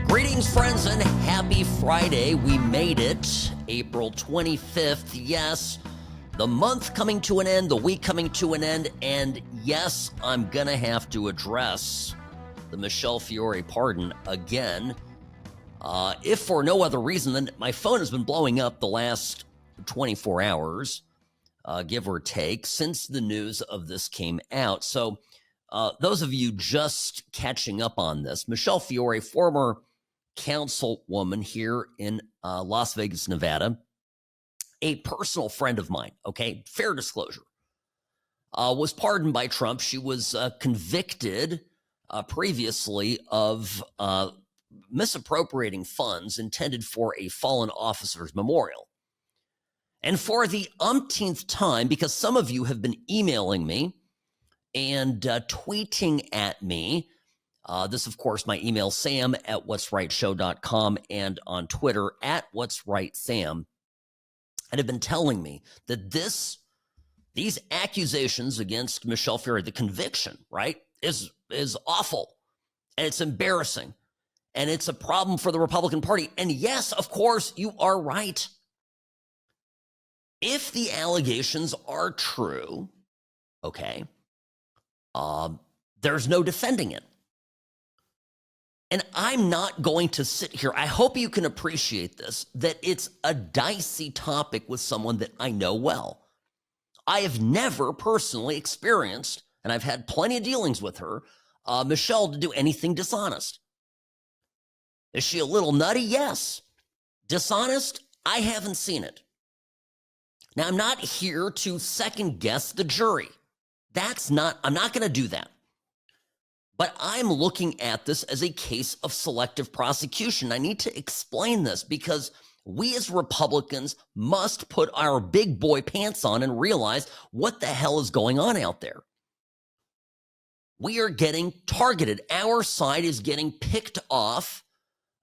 Greetings, friends, and happy Friday. We made it. April 25th. Yes, the month coming to an end, the week coming to an end, and yes, I'm going to have to address the Michele Fiore pardon again, if for no other reason than my phone has been blowing up the last 24 hours, give or take, since the news of this came out. So those of you just catching up on this, Michele Fiore, former councilwoman here in Las Vegas, Nevada, a personal friend of mine, okay, fair disclosure, was pardoned by Trump. She was convicted previously of misappropriating funds intended for a fallen officer's memorial. And for the umpteenth time, because some of you have been emailing me and tweeting at me, this, of course, my email, sam@whatsrightshow.com, and on Twitter, @whatsrightsam, and have been telling me that these accusations against Michele Fiore, the conviction, right, is awful, and it's embarrassing, and it's a problem for the Republican Party. And yes, of course, you are right. If the allegations are true, okay, there's no defending it. And I'm not going to sit here. I hope you can appreciate this, that it's a dicey topic with someone that I know well. I have never personally experienced, and I've had plenty of dealings with her, Michele, to do anything dishonest. Is she a little nutty? Yes. Dishonest? I haven't seen it. Now, I'm not here to second guess the jury. I'm not going to do that. But I'm looking at this as a case of selective prosecution. I need to explain this because we as Republicans must put our big boy pants on and realize what the hell is going on out there. We are getting targeted. Our side is getting picked off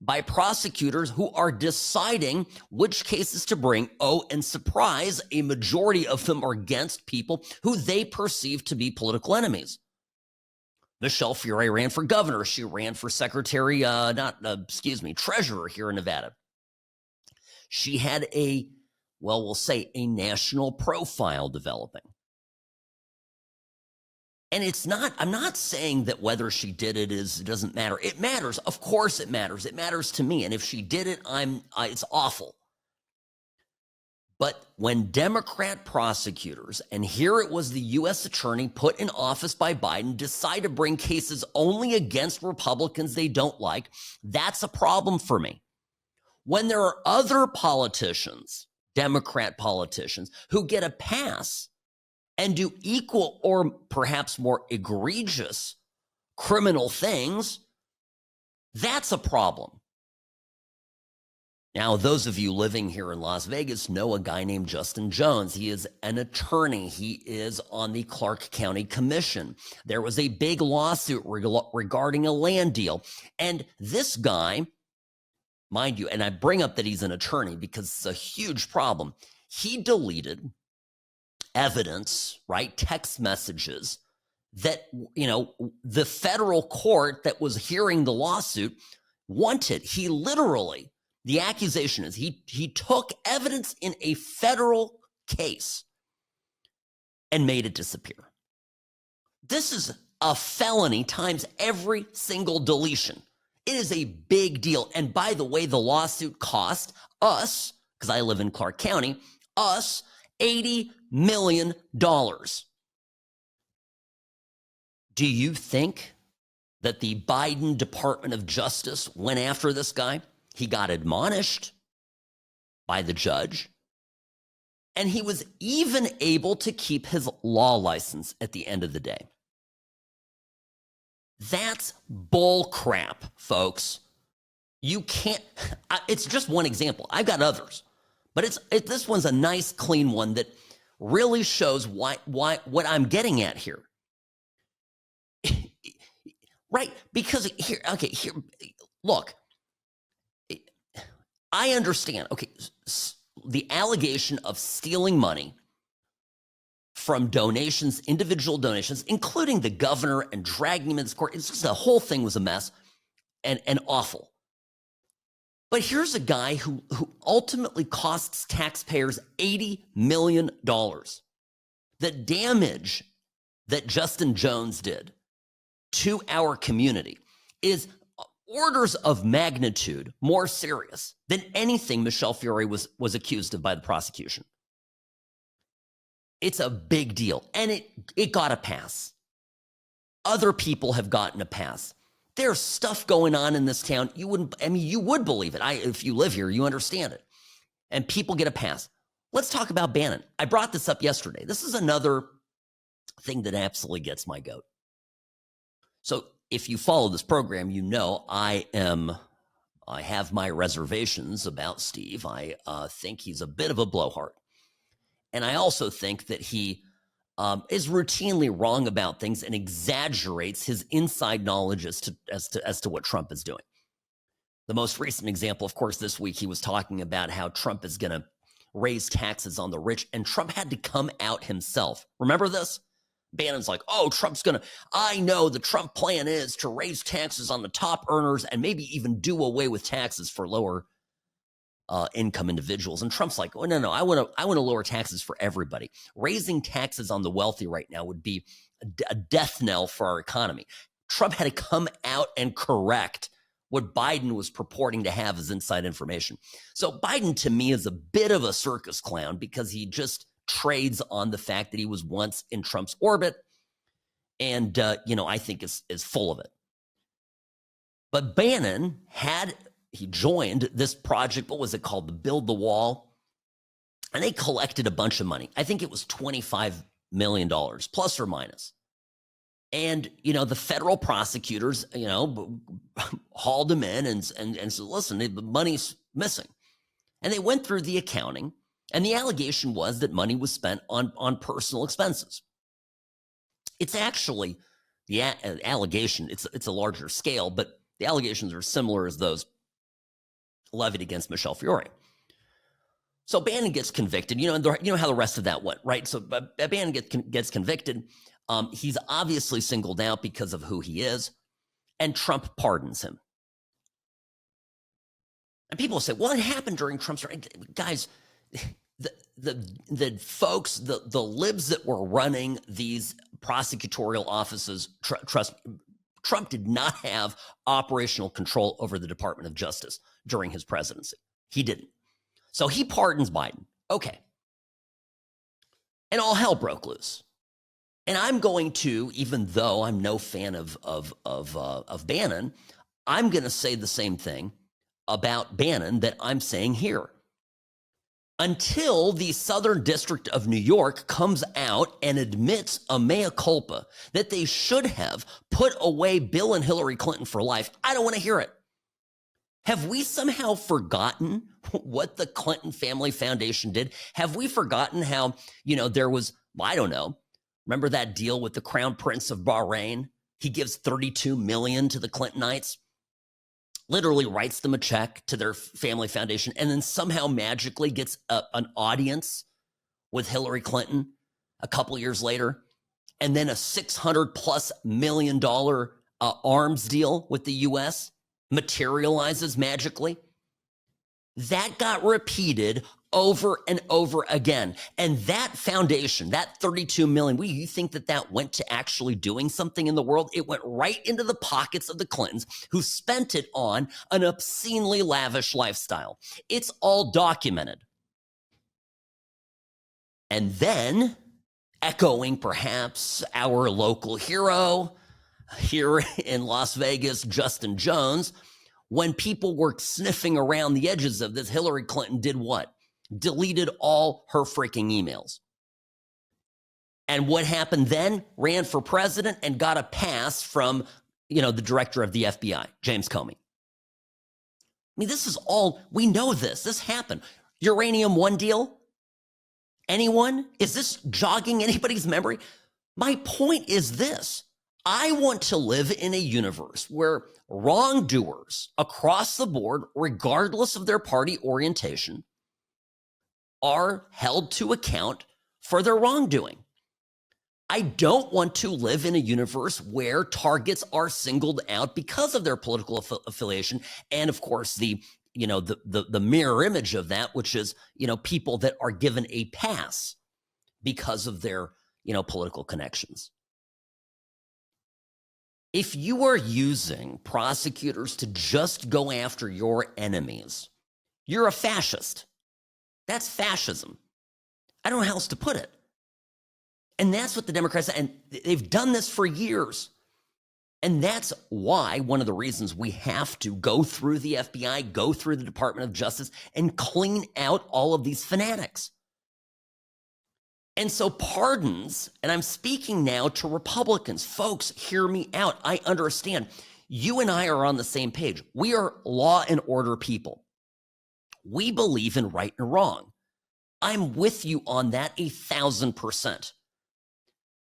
by prosecutors who are deciding which cases to bring. Oh, and surprise, a majority of them are against people who they perceive to be political enemies. Michele Fiore ran for governor. She ran for treasurer here in Nevada. She had we'll say a national profile developing. And I'm not saying that whether she did it doesn't matter. It matters. Of course it matters. It matters to me. And if she did it, it's awful. But when Democrat prosecutors, and here it was the U.S. attorney put in office by Biden, decide to bring cases only against Republicans they don't like, that's a problem for me. When there are other politicians, Democrat politicians, who get a pass and do equal or perhaps more egregious criminal things, that's a problem. Now, those of you living here in Las Vegas know a guy named Justin Jones. He is an attorney. He is on the Clark County Commission. There was a big lawsuit regarding a land deal. And this guy, mind you, and I bring up that he's an attorney because it's a huge problem. He deleted evidence, right, text messages that, the federal court that was hearing the lawsuit wanted. He literally, the accusation is he took evidence in a federal case and made it disappear. This is a felony times every single deletion. It is a big deal. And by the way, the lawsuit cost us, because I live in Clark County, us $80 million. Do you think that the Biden Department of Justice went after this guy? He got admonished by the judge, and he was even able to keep his law license at the end of the day. That's bull crap, folks. You can't, it's just one example. I've got others, but this one's a nice, clean one that really shows what I'm getting at here. Right? Because here, look, I understand, the allegation of stealing money from donations, individual donations, including the governor, and dragging him into court. It's just the whole thing was a mess and awful. But here's a guy who ultimately costs taxpayers $80 million. The damage that Justin Jones did to our community is orders of magnitude more serious than anything Michele Fiore was accused of by the prosecution. It's a big deal, and it got a pass. Other people have gotten a pass. There's stuff going on in this town. You would believe it. If you live here, you understand it. And people get a pass. Let's talk about Bannon. I brought this up yesterday. This is another thing that absolutely gets my goat. So if you follow this program, you know I have my reservations about Steve. I think he's a bit of a blowhard. And I also think that he is routinely wrong about things and exaggerates his inside knowledge as to what Trump is doing. The most recent example, of course, this week, he was talking about how Trump is going to raise taxes on the rich, and Trump had to come out himself. Remember this? Bannon's like, oh, I know the Trump plan is to raise taxes on the top earners and maybe even do away with taxes for lower income individuals. And Trump's like, oh, no, I want to lower taxes for everybody. Raising taxes on the wealthy right now would be a death knell for our economy. Trump had to come out and correct what Biden was purporting to have as inside information. So Biden, to me, is a bit of a circus clown because he just trades on the fact that he was once in Trump's orbit, and I think is full of it. But Bannon he joined this project. What was it called? The Build the Wall. And they collected a bunch of money. I think it was $25 million, plus or minus. And, the federal prosecutors, hauled him in and said, listen, the money's missing. And they went through the accounting. And the allegation was that money was spent on personal expenses. It's actually, the allegation, it's a larger scale, but the allegations are similar as those levied against Michele Fiore. So Bannon gets convicted. You know how the rest of that went, right? So Bannon gets convicted. He's obviously singled out because of who he is, and Trump pardons him. And people say, well, it happened during Trump's reign. Guys, the folks, the libs that were running these prosecutorial offices, Trump did not have operational control over the Department of Justice during his presidency. He didn't. So he pardons Biden. Okay. And all hell broke loose. And I'm going to, even though I'm no fan of Bannon, I'm going to say the same thing about Bannon that I'm saying here. Until the Southern District of New York comes out and admits a mea culpa that they should have put away Bill and Hillary Clinton for life, I don't want to hear it. Have we somehow forgotten what the Clinton Family Foundation did? Have we forgotten how, there was, I don't know, remember that deal with the Crown Prince of Bahrain? He gives $32 million to the Clintonites, literally writes them a check to their family foundation, and then somehow magically gets an audience with Hillary Clinton a couple years later, and then a $600+ million arms deal with the U.S. materializes magically. That got repeated over and over again. And that foundation, that $32 million, you think that went to actually doing something in the world? It went right into the pockets of the Clintons, who spent it on an obscenely lavish lifestyle. It's all documented. And then, echoing perhaps our local hero here in Las Vegas, Justin Jones, when people were sniffing around the edges of this, Hillary Clinton did what? Deleted all her freaking emails. And what happened then? Ran for president and got a pass from, the director of the FBI, James Comey. This is all, we know this. This happened. Uranium One deal? Anyone? Is this jogging anybody's memory? My point is this. I want to live in a universe where wrongdoers across the board, regardless of their party orientation, are held to account for their wrongdoing. I don't want to live in a universe where targets are singled out because of their political affiliation. And of course, the mirror image of that, which is, people that are given a pass because of their, political connections. If you are using prosecutors to just go after your enemies, you're a fascist. That's fascism. I don't know how else to put it. And that's what the Democrats, and they've done this for years. And that's why one of the reasons we have to go through the FBI, go through the Department of Justice, and clean out all of these fanatics. And so pardons, and I'm speaking now to Republicans. Folks, hear me out. I understand. You and I are on the same page. We are law and order people. We believe in right and wrong. I'm with you on that 1,000%.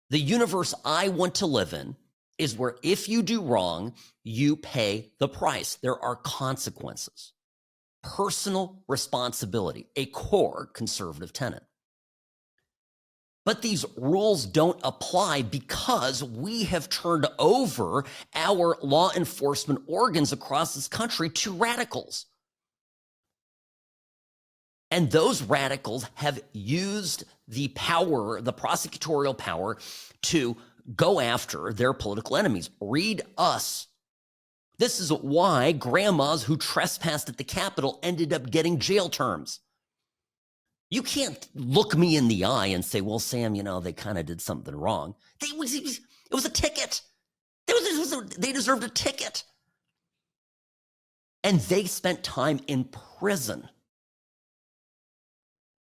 The universe I want to live in is where if you do wrong, you pay the price. There are consequences. Personal responsibility, a core conservative tenet. But these rules don't apply because we have turned over our law enforcement organs across this country to radicals. And those radicals have used the power, the prosecutorial power, to go after their political enemies. Read Us. This is why grandmas who trespassed at the Capitol ended up getting jail terms. You can't look me in the eye and say, well, Sam, they kind of did something wrong. It was a ticket. They deserved a ticket. And they spent time in prison.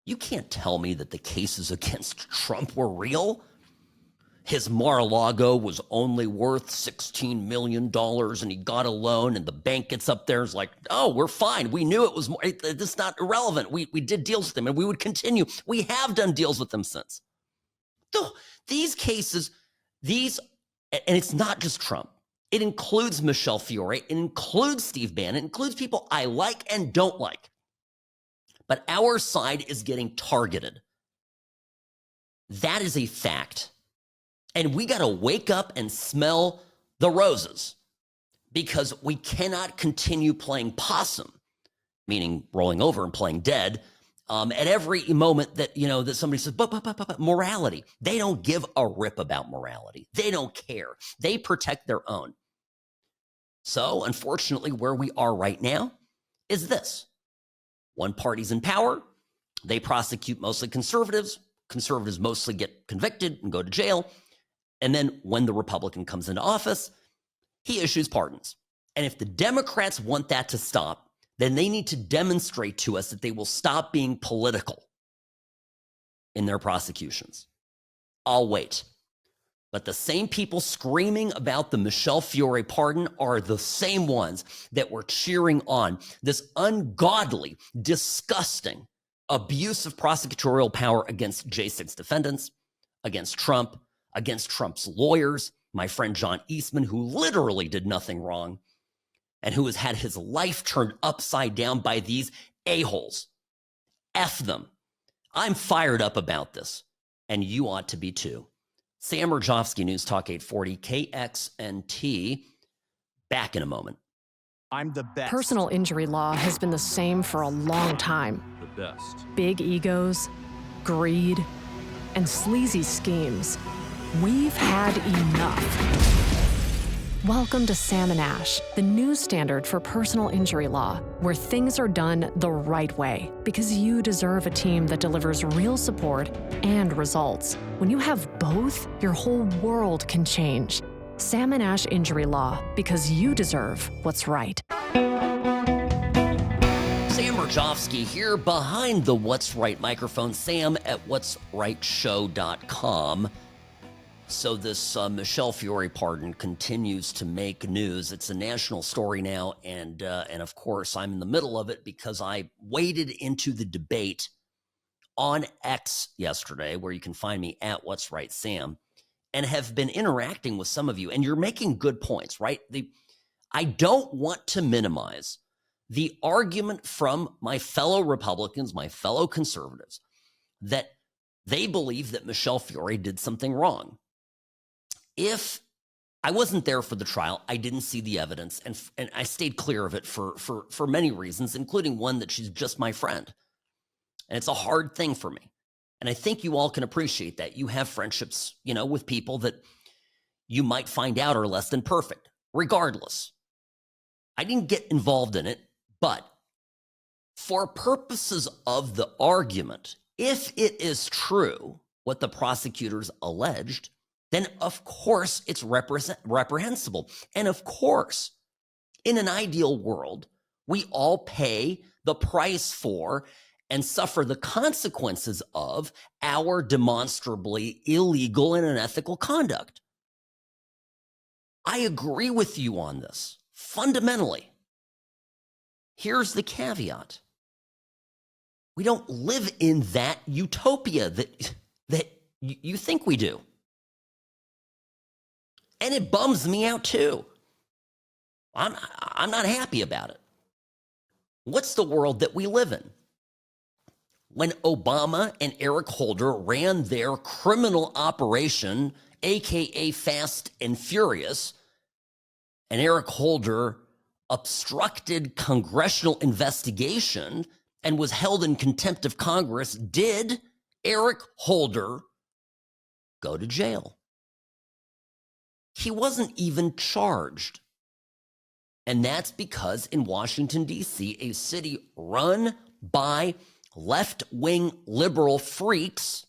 You can't tell me that the cases against Trump were real. His Mar-a-Lago was only worth $16 million and he got a loan and the bank gets up there and is like, oh, we're fine. We knew it was more. This is not irrelevant. We did deals with them and we would continue. We have done deals with them since. So these cases, and it's not just Trump. It includes Michele Fiore. It includes Steve Bannon. It includes people I like and don't like. But our side is getting targeted. That is a fact. And we got to wake up and smell the roses because we cannot continue playing possum, meaning rolling over and playing dead, at every moment that, that somebody says, but morality. They don't give a rip about morality. They don't care. They protect their own. So, unfortunately, where we are right now is this. One party's in power. They prosecute mostly conservatives. Conservatives mostly get convicted and go to jail. And then when the Republican comes into office, he issues pardons. And if the Democrats want that to stop, then they need to demonstrate to us that they will stop being political in their prosecutions. I'll wait. But the same people screaming about the Michele Fiore pardon are the same ones that were cheering on this ungodly, disgusting abuse of prosecutorial power against J6 defendants, against Trump, against Trump's lawyers, my friend John Eastman, who literally did nothing wrong and who has had his life turned upside down by these a-holes. F them. I'm fired up about this, and you ought to be too. Sam Mirejovsky, News Talk 840, KXNT. Back in a moment. I'm the best. Personal injury law has been the same for a long time. The best. Big egos, greed, and sleazy schemes. We've had enough. Welcome to Sam and Ash, the new standard for personal injury law, where things are done the right way, because you deserve a team that delivers real support and results. When you have both, your whole world can change. Sam and Ash Injury Law, because you deserve what's right. Sam Mirejovsky here behind the What's Right microphone, Sam at what'srightshow.com. So this Michele Fiore pardon continues to make news. It's a national story now, and of course I'm in the middle of it because I waded into the debate on X yesterday, where you can find me at What's Right Sam, and have been interacting with some of you, and you're making good points, right? I don't want to minimize the argument from my fellow Republicans, my fellow conservatives, that They believe that Michele Fiore did something wrong. If I wasn't there for the trial, I didn't see the evidence, and I stayed clear of it for many reasons, including one that she's just my friend. And it's a hard thing for me. And I think you all can appreciate that. You have friendships, with people that you might find out are less than perfect. Regardless, I didn't get involved in it, but for purposes of the argument, if it is true what the prosecutors alleged, then of course it's reprehensible. And of course, in an ideal world, we all pay the price for and suffer the consequences of our demonstrably illegal and unethical conduct. I agree with you on this, fundamentally. Here's the caveat. We don't live in that utopia that you think we do. And it bums me out too. I'm not happy about it. What's the world that we live in? When Obama and Eric Holder ran their criminal operation, aka Fast and Furious, and Eric Holder obstructed congressional investigation and was held in contempt of Congress, did Eric Holder go to jail? He wasn't even charged. And that's because in Washington, D.C., a city run by left-wing liberal freaks,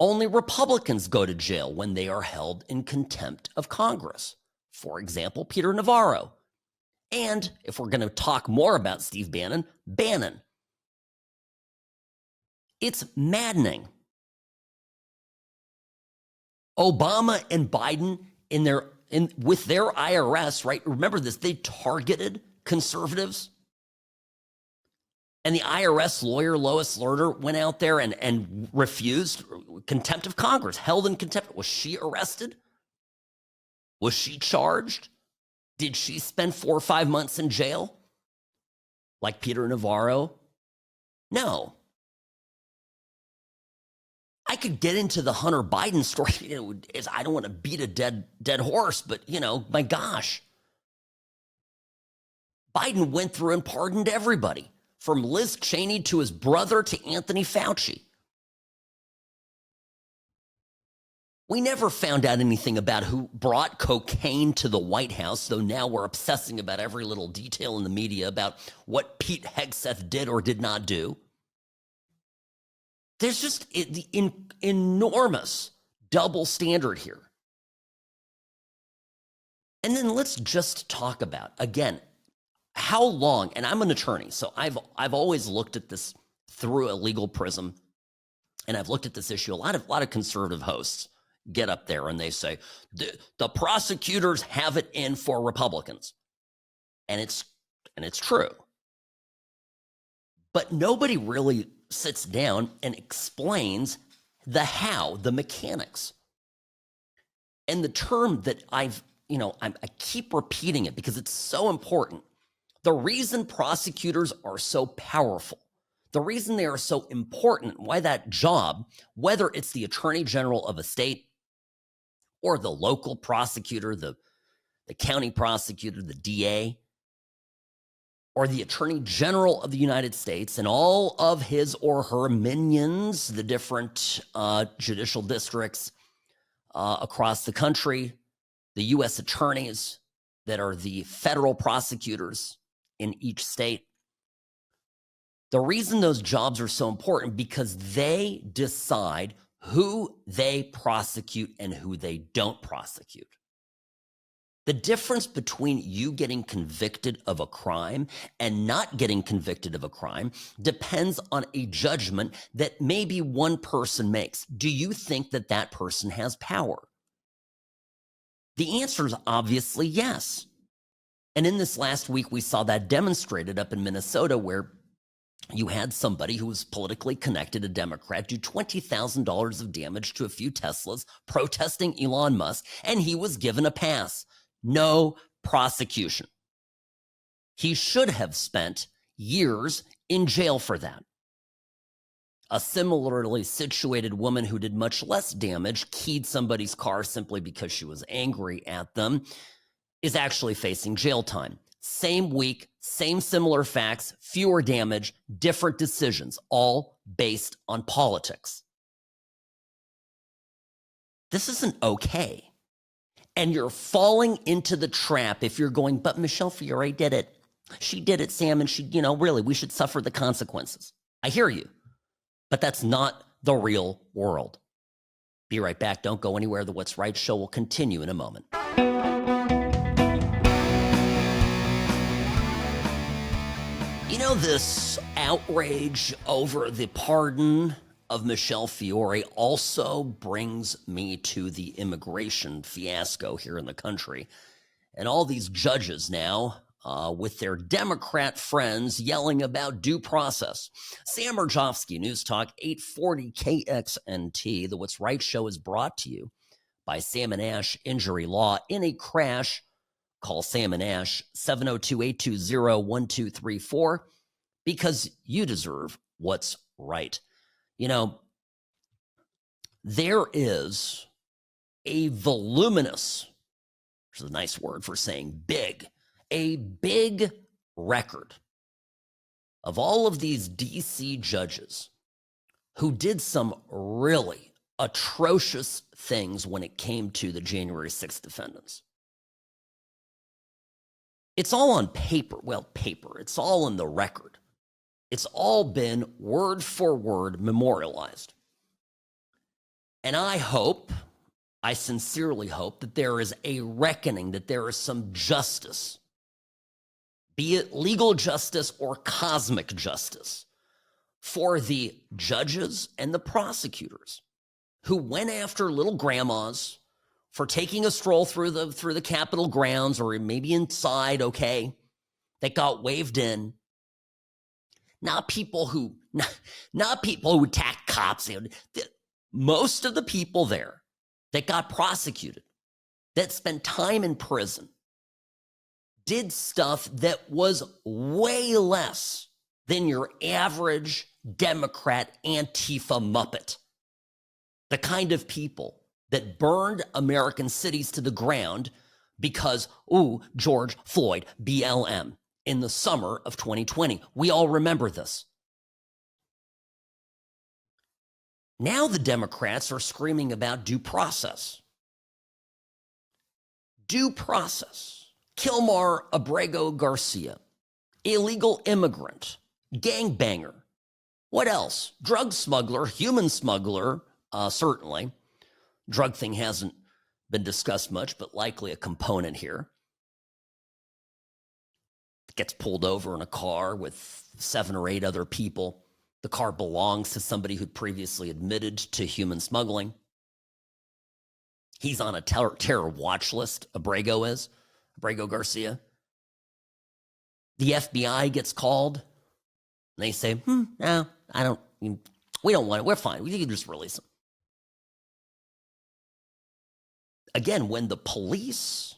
only Republicans go to jail when they are held in contempt of Congress. For example, Peter Navarro. And if we're going to talk more about Steve Bannon. It's maddening. Obama and Biden with their IRS, right? Remember this, they targeted conservatives. And the IRS lawyer, Lois Lerner, went out there and refused contempt of Congress, held in contempt. Was she arrested? Was she charged? Did she spend 4 or 5 months in jail like Peter Navarro? No. I could get into the Hunter Biden story. I don't want to beat a dead horse, but, my gosh. Biden went through and pardoned everybody, from Liz Cheney to his brother to Anthony Fauci. We never found out anything about who brought cocaine to the White House, though now we're obsessing about every little detail in the media about what Pete Hegseth did or did not do. There's just the enormous double standard here. And then let's just talk about, again, how long, and I'm an attorney, so I've always looked at this through a legal prism, and I've looked at this issue. A lot of conservative hosts get up there and they say, the prosecutors have it in for Republicans. And it's true. But nobody really sits down and explains the how, the mechanics. And the term that I keep repeating it because it's so important. The reason prosecutors are so powerful, the reason they are so important, why that job, whether it's the attorney general of a state or the local prosecutor, the county prosecutor, the DA, or the attorney general of the United States and all of his or her minions, the different judicial districts across the country, the U.S. attorneys that are the federal prosecutors in each state. The reason those jobs are so important because they decide who they prosecute and who they don't prosecute. The difference between you getting convicted of a crime and not getting convicted of a crime depends on a judgment that maybe one person makes. Do you think that that person has power? The answer is obviously yes. And in this last week, we saw that demonstrated up in Minnesota where you had somebody who was politically connected, a Democrat, do $20,000 of damage to a few Teslas protesting Elon Musk, and he was given a pass. No prosecution. He should have spent years in jail for that. A similarly situated woman who did much less damage, keyed somebody's car simply because she was angry at them, is actually facing jail time. Same week, same similar facts, fewer damage, different decisions, all based on politics. This isn't okay. And you're falling into the trap if you're going, but Michele Fiore did it. She did it, Sam, and she, really, we should suffer the consequences. I hear you, but that's not the real world. Be right back. Don't go anywhere. The What's Right show will continue in a moment. This outrage over the pardon of Michele Fiore also brings me to the immigration fiasco here in the country. And all these judges now, with their Democrat friends yelling about due process. Sam Mirejovsky, News Talk 840 KXNT. The What's Right show is brought to you by Sam and Ash Injury Law. In a crash, call Sam and Ash 702-820-1234 because you deserve what's right. There is a voluminous, which is a nice word for saying big, a big record of all of these DC judges who did some really atrocious things when it came to the January 6th defendants. It's all on paper. Well, paper. It's all in the record. It's all been word for word memorialized. And I sincerely hope that there is a reckoning, that there is some justice, be it legal justice or cosmic justice, for the judges and the prosecutors who went after little grandmas for taking a stroll through the Capitol grounds or maybe inside, okay, that got waved in. Not people who attack cops. Most of the people there that got prosecuted, that spent time in prison, did stuff that was way less than your average Democrat Antifa Muppet. The kind of people that burned American cities to the ground because, George Floyd, BLM, in the summer of 2020. We all remember this. Now the Democrats are screaming about due process. Due process. Kilmar Abrego Garcia, illegal immigrant, gangbanger. What else? Drug smuggler, human smuggler, certainly. Drug thing hasn't been discussed much, but likely a component here. Gets pulled over in a car with 7 or 8 other people. The car belongs to somebody who'd previously admitted to human smuggling. He's on a terror watch list, Abrego Garcia. The FBI gets called. And they say, no, we don't want it. We're fine. We can just release him. Again, when the police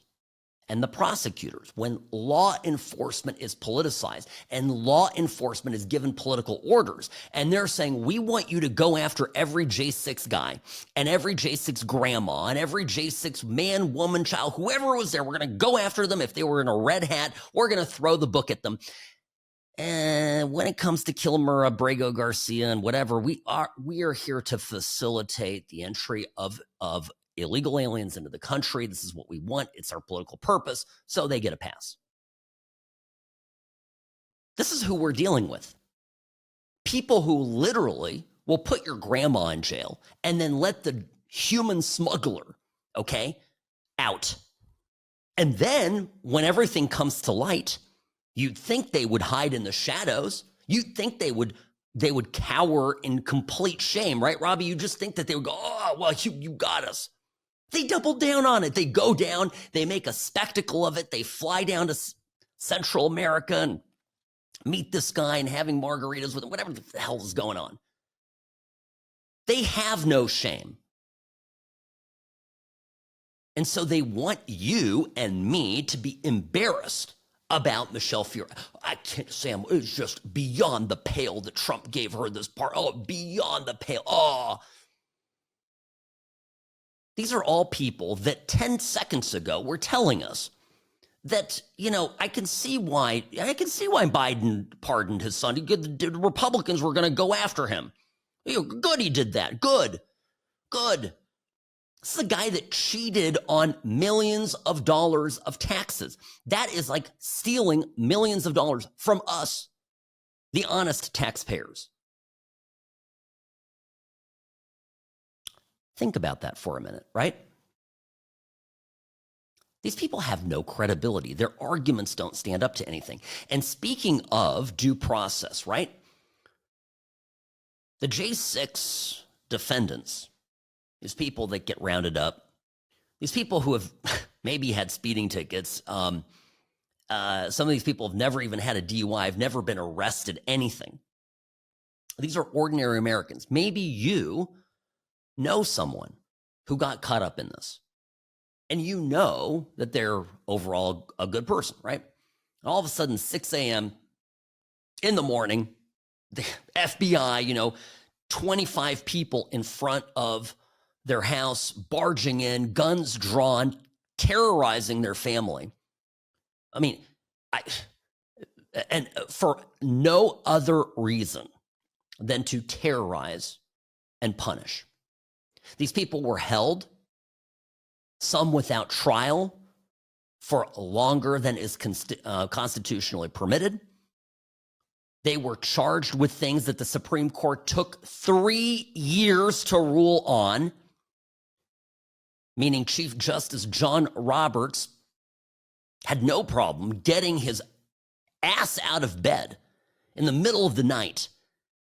and the prosecutors, when law enforcement is politicized and law enforcement is given political orders, and they're saying, we want you to go after every J6 guy and every J6 grandma and every J6 man, woman, child, whoever was there, we're going to go after them. If they were in a red hat, we're going to throw the book at them. And when it comes to Kilmer, Abrego Garcia, and whatever, we are here to facilitate the entry of illegal aliens into the country. This is what we want. It's our political purpose. So they get a pass. This is who we're dealing with. People who literally will put your grandma in jail and then let the human smuggler, out. And then when everything comes to light, you'd think they would hide in the shadows. You'd think they would cower in complete shame, right, Robbie? You just think that they would go, oh, well, you got us. They double down on it. They go down. They make a spectacle of it. They fly down to Central America and meet this guy and having margaritas with him, whatever the hell is going on. They have no shame. And so they want you and me to be embarrassed about Michele Fiore. I can't, Sam, it's just beyond the pale that Trump gave her this part. Oh, beyond the pale. Oh. These are all people that 10 seconds ago were telling us that, I can see why Biden pardoned his son. The Republicans were going to go after him. Good he did that. Good. This is a guy that cheated on millions of dollars of taxes. That is like stealing millions of dollars from us, the honest taxpayers. Think about that for a minute, right? These people have no credibility. Their arguments don't stand up to anything. And speaking of due process, right? The J6 defendants, these people that get rounded up, these people who have maybe had speeding tickets, some of these people have never even had a DUI, have never been arrested, anything. These are ordinary Americans. Maybe you know someone who got caught up in this, and you know that they're overall a good person, right? And all of a sudden, 6 a.m. in the morning, the FBI, 25 people in front of their house, barging in, guns drawn, terrorizing their family. I mean, and for no other reason than to terrorize and punish. These people were held, some without trial, for longer than is constitutionally permitted. They were charged with things that the Supreme Court took 3 years to rule on, meaning Chief Justice John Roberts had no problem getting his ass out of bed in the middle of the night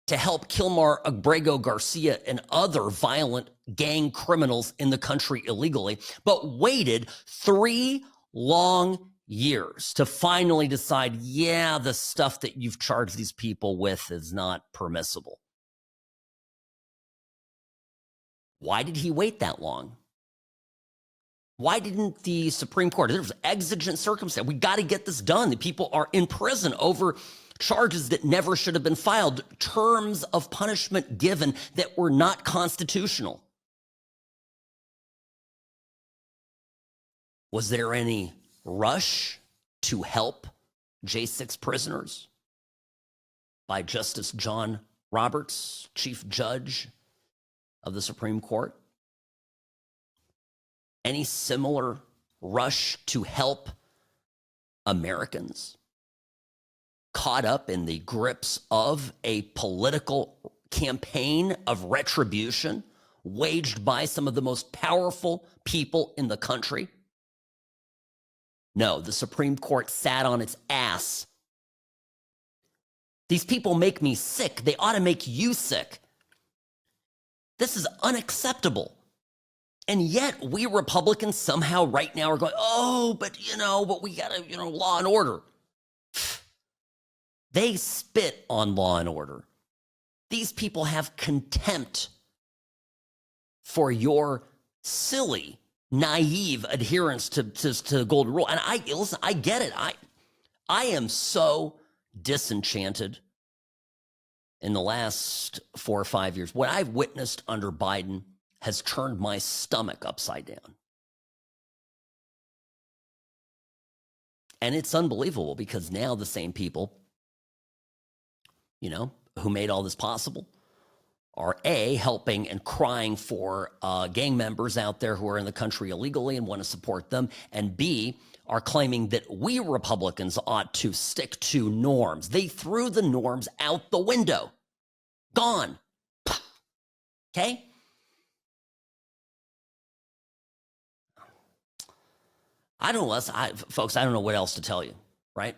to help Kilmar Abrego Garcia and other violent gang criminals in the country illegally, but waited 3 long years to finally decide, yeah, the stuff that you've charged these people with is not permissible. Why did he wait that long? Why didn't the Supreme Court? There was exigent circumstance. We got to get this done. The people are in prison over charges that never should have been filed, terms of punishment given that were not constitutional. Was there any rush to help J6 prisoners by Justice John Roberts, Chief Judge of the Supreme Court? Any similar rush to help Americans caught up in the grips of a political campaign of retribution waged by some of the most powerful people in the country? No, the Supreme Court sat on its ass. These people make me sick. They ought to make you sick. This is unacceptable. And yet we Republicans somehow right now are going, oh, but we got to, law and order. They spit on law and order. These people have contempt for your silly, naive adherence to the golden rule. And I get it. I am so disenchanted in the last 4 or 5 years. What I've witnessed under Biden has turned my stomach upside down. And it's unbelievable because now the same people, who made all this possible are A, helping and crying for gang members out there who are in the country illegally and want to support them, and B, are claiming that we Republicans ought to stick to norms. They threw the norms out the window. Gone. Okay? I don't know, folks, I don't know what else to tell you, right?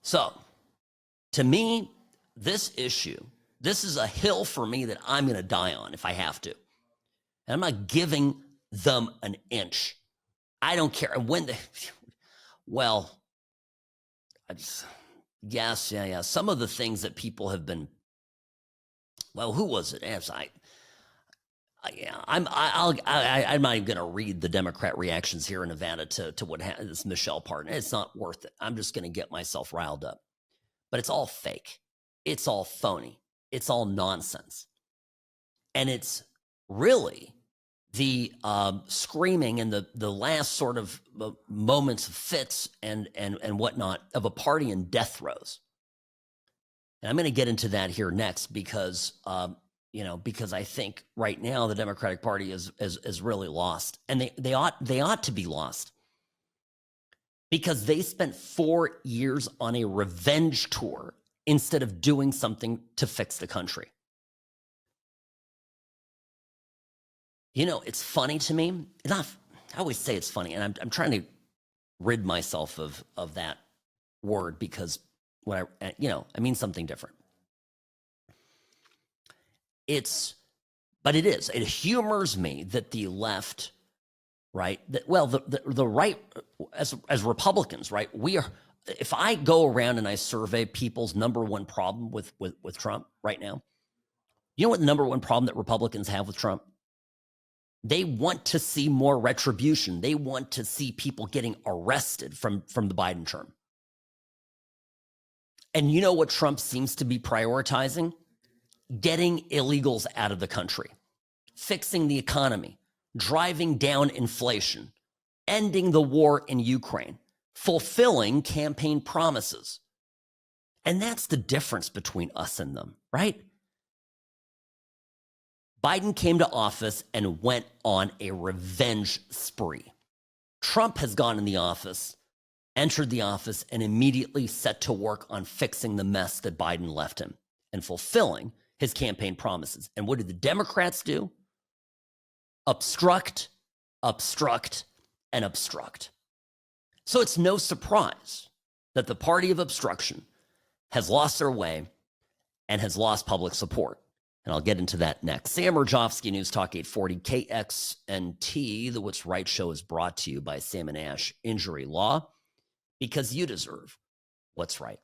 So, to me, this issue, this is a hill for me that I'm going to die on if I have to. And I'm not giving them an inch. I don't care. And when yes. Some of the things that people have been, who was it? Yeah, I'm not even going to read the Democrat reactions here in Nevada to what this Michele part. It's not worth it. I'm just going to get myself riled up. But it's all fake. It's all phony. It's all nonsense. And it's really the screaming and the last sort of moments of fits and whatnot of a party in death throes. And I'm going to get into that here next because because I think right now the Democratic Party is really lost, and they ought to be lost because they spent 4 years on a revenge tour instead of doing something to fix the country. It's funny to me. I always say it's funny, and I'm trying to rid myself of that word because when I mean something different. But it is. It humors me that the left, right? The right, as Republicans, right? We are. If I go around and I survey people's number one problem with Trump right now, you know what the number one problem that Republicans have with Trump? They want to see more retribution. They want to see people getting arrested from the Biden term. And you know what Trump seems to be prioritizing? Getting illegals out of the country, fixing the economy, driving down inflation, ending the war in Ukraine, fulfilling campaign promises. And that's the difference between us and them, right? Biden came to office and went on a revenge spree. Trump has gone in the office, entered the office, and immediately set to work on fixing the mess that Biden left him and fulfilling his campaign promises. And what did the Democrats do? Obstruct, obstruct, and obstruct. So it's no surprise that the party of obstruction has lost their way and has lost public support. And I'll get into that next. Sam Mirejovsky, News Talk 840 KXNT. The What's Right show is brought to you by Sam and Ash Injury Law, because you deserve what's right.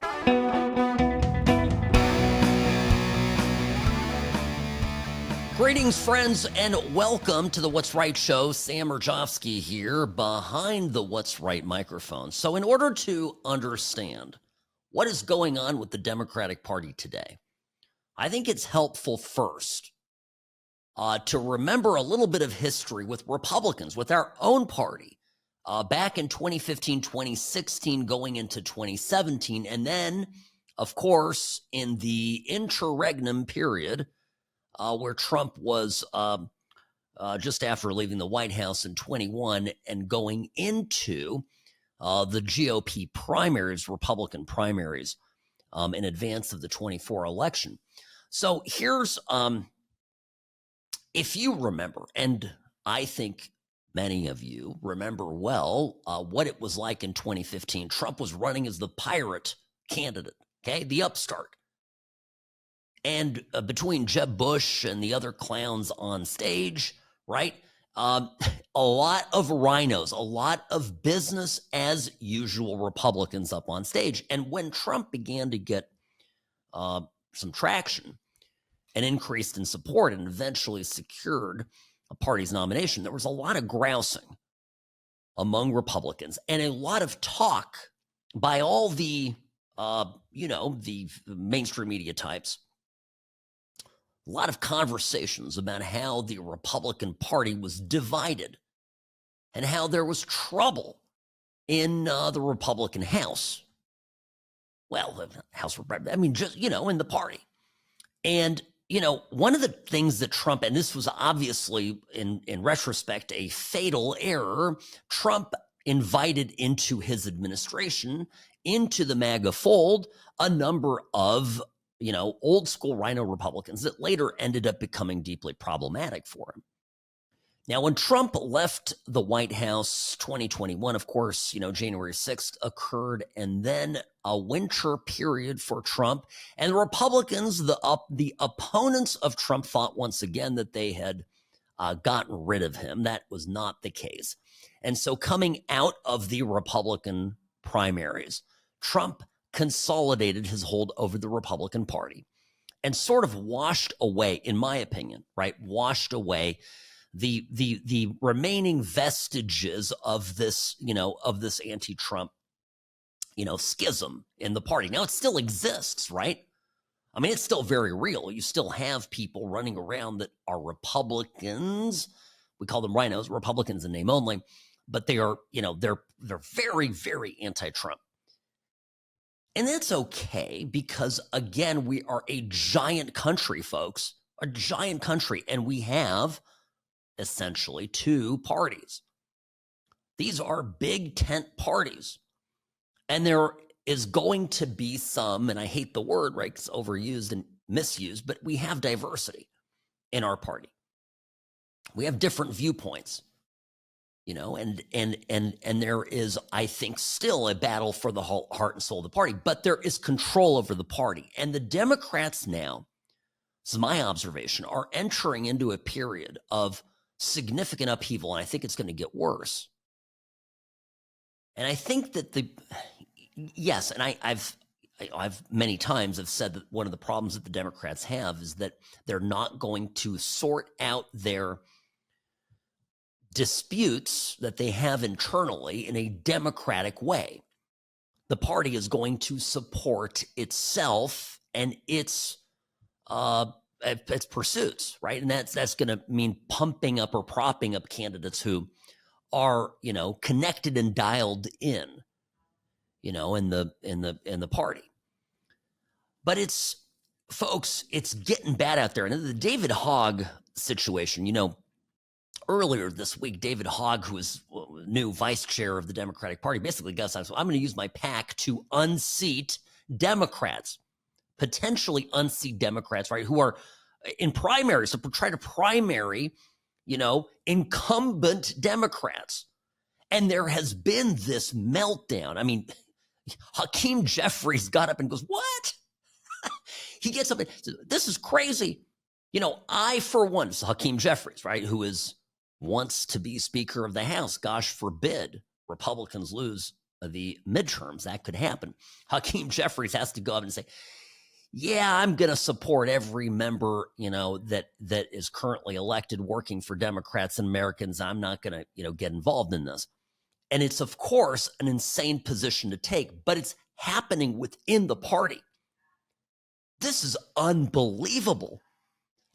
Greetings, friends, and welcome to the What's Right show. Sam Mirejovsky here behind the What's Right microphone. So in order to understand what is going on with the Democratic Party today, I think it's helpful first to remember a little bit of history with Republicans, with our own party, back in 2015, 2016, going into 2017, and then, of course, in the interregnum period, where Trump was just after leaving the White House in 21 and going into the GOP primaries, Republican primaries, in advance of the 24 election. So here's, if you remember, and I think many of you remember well what it was like in 2015. Trump was running as the pirate candidate, okay, the upstart. And between Jeb Bush and the other clowns on stage, right? A lot of rhinos, a lot of business as usual Republicans up on stage. And when Trump began to get some traction and increased in support and eventually secured a party's nomination, there was a lot of grousing among Republicans and a lot of talk by all the, the mainstream media types. A lot of conversations about how the Republican Party was divided and how there was trouble in the Republican House. Well, the House of Representatives, I mean, just, in the party. And, one of the things that Trump, and this was obviously in retrospect a fatal error, Trump invited into his administration, into the MAGA fold, a number of old school rhino Republicans that later ended up becoming deeply problematic for him. Now, when Trump left the White House 2021, of course, January 6th occurred, and then a winter period for Trump. And the Republicans, the opponents of Trump, thought once again that they had gotten rid of him. That was not the case. And so coming out of the Republican primaries, Trump consolidated his hold over the Republican Party. and sort of washed away, in my opinion, right? Washed away the remaining vestiges of this, of this anti-Trump, schism in the party. Now it still exists, right? I mean, it's still very real. You still have people running around that are Republicans. We call them rhinos, Republicans in name only, but they are, they're very, very anti-Trump. And that's okay because, again, we are a giant country, folks, a giant country, and we have essentially two parties. These are big tent parties. And there is going to be some, and I hate the word, right? It's overused and misused, but we have diversity in our party. We have different viewpoints, and there is, I think, still a battle for the heart and soul of the party, but there is control over the party. And the Democrats now, this is my observation, are entering into a period of significant upheaval, and I think it's going to get worse. And I think that yes, and I've many times have said that one of the problems that the Democrats have is that they're not going to sort out their disputes that they have internally in a democratic way. The party is going to support itself and its pursuits, right? And that's going to mean pumping up or propping up candidates who are, connected and dialed in, in the party. But folks, it's getting bad out there. And the David Hogg situation, earlier this week, David Hogg, who is new vice chair of the Democratic Party, basically got something. So I'm going to use my PAC to unseat Democrats, potentially unseat Democrats, right, who are in primaries, so try to primary, incumbent Democrats. And there has been this meltdown. I mean, Hakeem Jeffries got up and goes, what? He gets up and says, this is crazy. I, for one, this is Hakeem Jeffries, right, who wants to be Speaker of the House. Gosh forbid Republicans lose the midterms. That could happen. Hakeem Jeffries has to go up and say, yeah, I'm going to support every member, that is currently elected working for Democrats and Americans. I'm not going to, get involved in this. And it's, of course, an insane position to take, but it's happening within the party. This is unbelievable.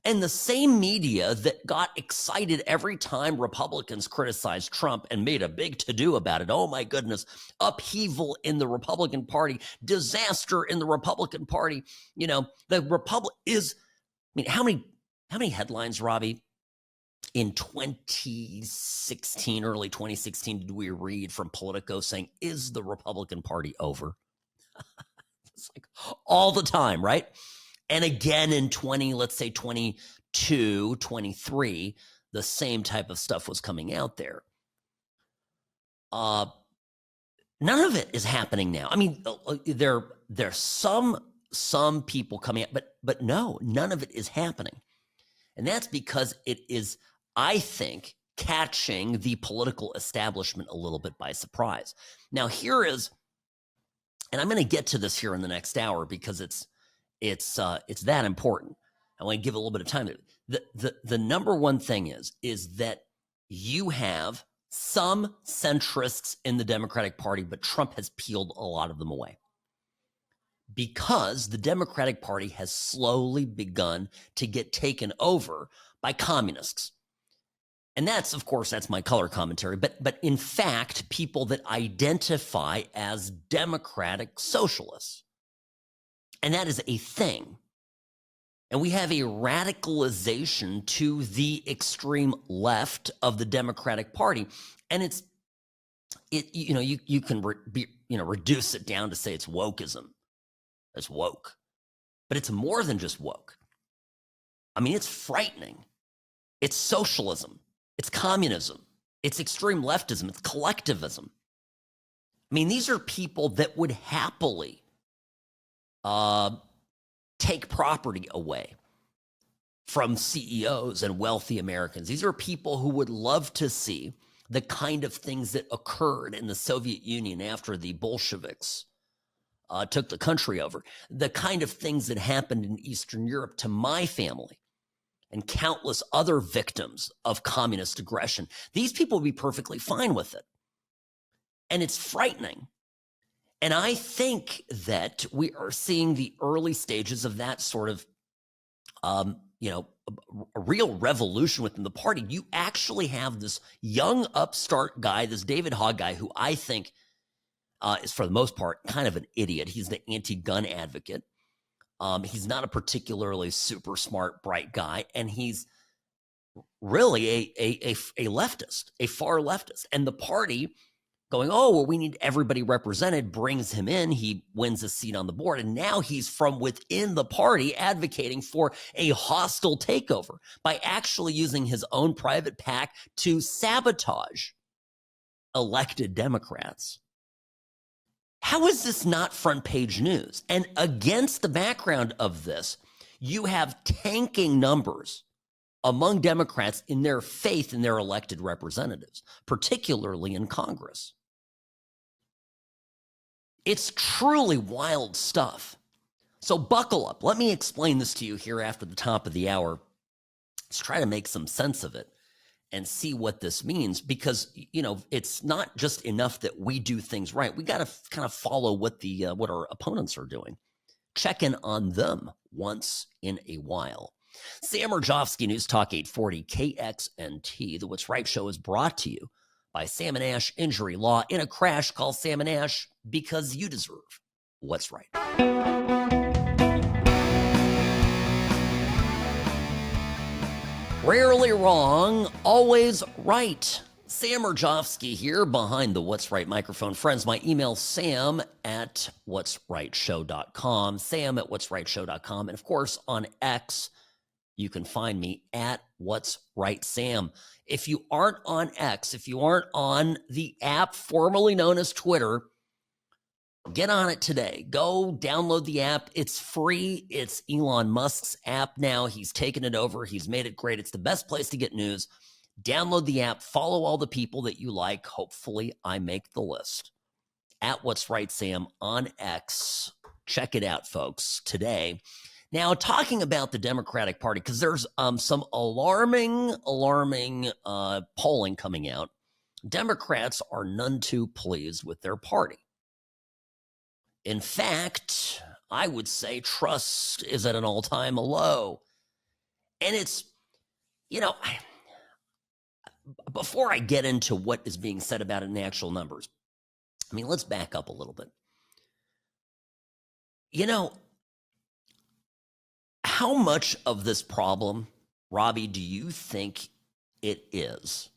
And the same media that got excited every time Republicans criticized Trump and made a big to-do about it. Oh, my goodness. Upheaval in the Republican Party. Disaster in the Republican Party. The Republic is, how many headlines, Robbie, in 2016, early 2016, did we read from Politico saying, is the Republican Party over? It's like all the time, right? And again in 22, 23, the same type of stuff was coming out there. None of it is happening now. I mean, there's some people coming out, but no, none of it is happening. And that's because it is, I think, catching the political establishment a little bit by surprise. Now, here is, and I'm going to get to this here in the next hour because it's that important. I want to give a little bit of time. The number one thing is that you have some centrists in the Democratic Party, but Trump has peeled a lot of them away because the Democratic Party has slowly begun to get taken over by communists. And that's, of course, that's my color commentary, but in fact, people that identify as democratic socialists. And that is a thing. And we have a radicalization to the extreme left of the Democratic Party. And you can reduce it down to say it's wokeism. It's woke. But it's more than just woke. I mean, it's frightening. It's socialism. It's communism. It's extreme leftism. It's collectivism. I mean, these are people that would happily take property away from CEOs and wealthy Americans. These are people who would love to see the kind of things that occurred in the Soviet Union after the Bolsheviks took the country over. The kind of things that happened in Eastern Europe to my family and countless other victims of communist aggression, these people would be perfectly fine with it. And it's frightening. And I think that we are seeing the early stages of that sort of, a real revolution within the party. You actually have this young upstart guy, this David Hogg guy, who I think is for the most part kind of an idiot. He's the anti-gun advocate. He's not a particularly super smart, bright guy, and he's really a leftist, a far leftist. And the party going, oh, well, we need everybody represented, brings him in. He wins a seat on the board. And now he's from within the party advocating for a hostile takeover by actually using his own private PAC to sabotage elected Democrats. How is this not front page news? And against the background of this, you have tanking numbers among Democrats in their faith in their elected representatives, particularly in Congress. It's truly wild stuff. So buckle up. Let me explain this to you here after the top of the hour. Let's try to make some sense of it and see what this means, because, it's not just enough that we do things right. We got to kind of follow what what our opponents are doing. Check in on them once in a while. Sam Mirejovsky, News Talk 840 KXNT. The What's Right show is brought to you by Sam & Ash Injury Law. In a crash, call Sam & Ash, because you deserve what's right. Rarely wrong, always right. Sam Mirejovsky here behind the What's Right microphone. Friends, my email, sam@whatsrightshow.com, sam@whatsrightshow.com. And of course, on X, you can find me at What's Right Sam. If you aren't on X, if you aren't on the app formerly known as Twitter, get on it today. Go download the app. It's free. It's Elon Musk's app now. He's taken it over. He's made it great. It's the best place to get news. Download the app. Follow all the people that you like. Hopefully, I make the list. At What's Right Sam on X. Check it out, folks, today. Now, talking about the Democratic Party, because there's some alarming polling coming out. Democrats are none too pleased with their party. In fact, I would say trust is at an all-time low. And it's, before I get into what is being said about it in the actual numbers, let's back up a little bit. How much of this problem, Robbie, do you think it is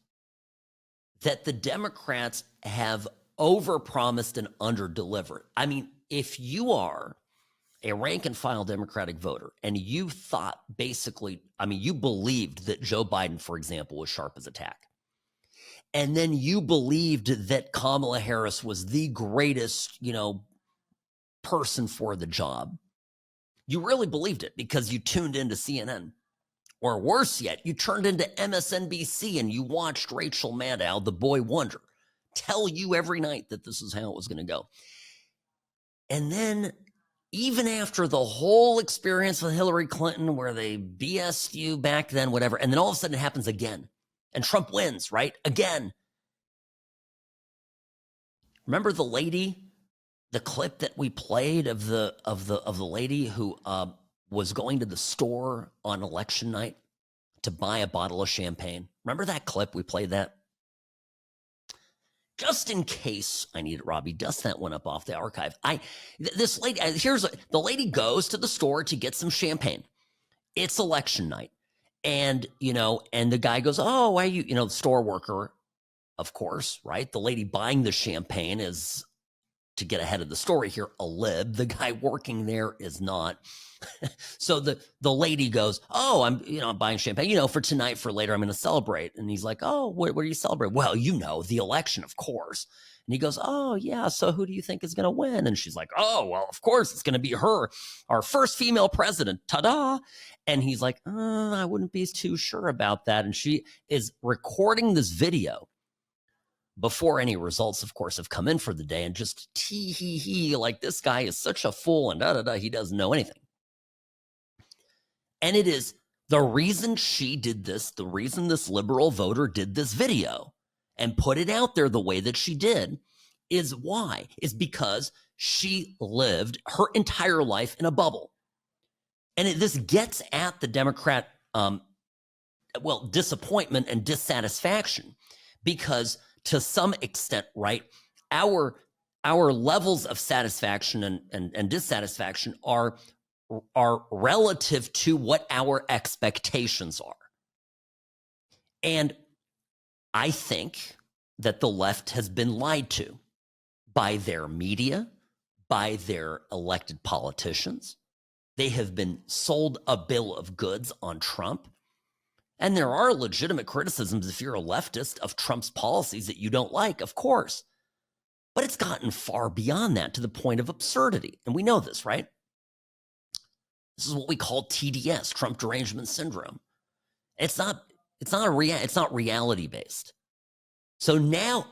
that the Democrats have overpromised and underdelivered? If you are a rank and file Democratic voter and you thought you believed that Joe Biden, for example, was sharp as a tack, and then you believed that Kamala Harris was the greatest, person for the job. You really believed it because you tuned into CNN. Or worse yet, you turned into MSNBC and you watched Rachel Maddow, the boy wonder, tell you every night that this is how it was going to go. And then even after the whole experience with Hillary Clinton, where they BS'd you back then, whatever, and then all of a sudden it happens again. And Trump wins, right? Again. Remember the lady, the clip that we played of the lady who was going to the store on election night to buy a bottle of champagne? Remember that clip? We played that. Just in case I need it, Robbie, dust that one up off the archive. This lady, the lady goes to the store to get some champagne. It's election night. And, and the guy goes, oh, why are you, the store worker, of course, right? The lady buying the champagne is, to get ahead of the story here, a lib. The guy working there is not. So the lady goes, oh, I'm buying champagne, for tonight, for later, I'm going to celebrate. And he's like, oh, what do you celebrate? Well, the election, of course. And he goes, oh, yeah, so who do you think is going to win? And she's like, oh, well, of course, it's going to be her, our first female president. Ta-da. And he's like, I wouldn't be too sure about that. And she is recording this video before any results, of course, have come in for the day, and just tee-hee-hee, like this guy is such a fool and da-da-da, he doesn't know anything. And it is the reason she did this, the reason this liberal voter did this video and put it out there the way that she did is why? Is because she lived her entire life in a bubble. And this gets at the Democrat, disappointment and dissatisfaction, because to some extent, right, our levels of satisfaction and dissatisfaction are relative to what our expectations are. And I think that the left has been lied to by their media, by their elected politicians. They have been sold a bill of goods on Trump. And there are legitimate criticisms, if you're a leftist, of Trump's policies that you don't like, of course. But it's gotten far beyond that, to the point of absurdity. And we know this, right? This is what we call TDS, Trump derangement syndrome. It's not reality based. So now,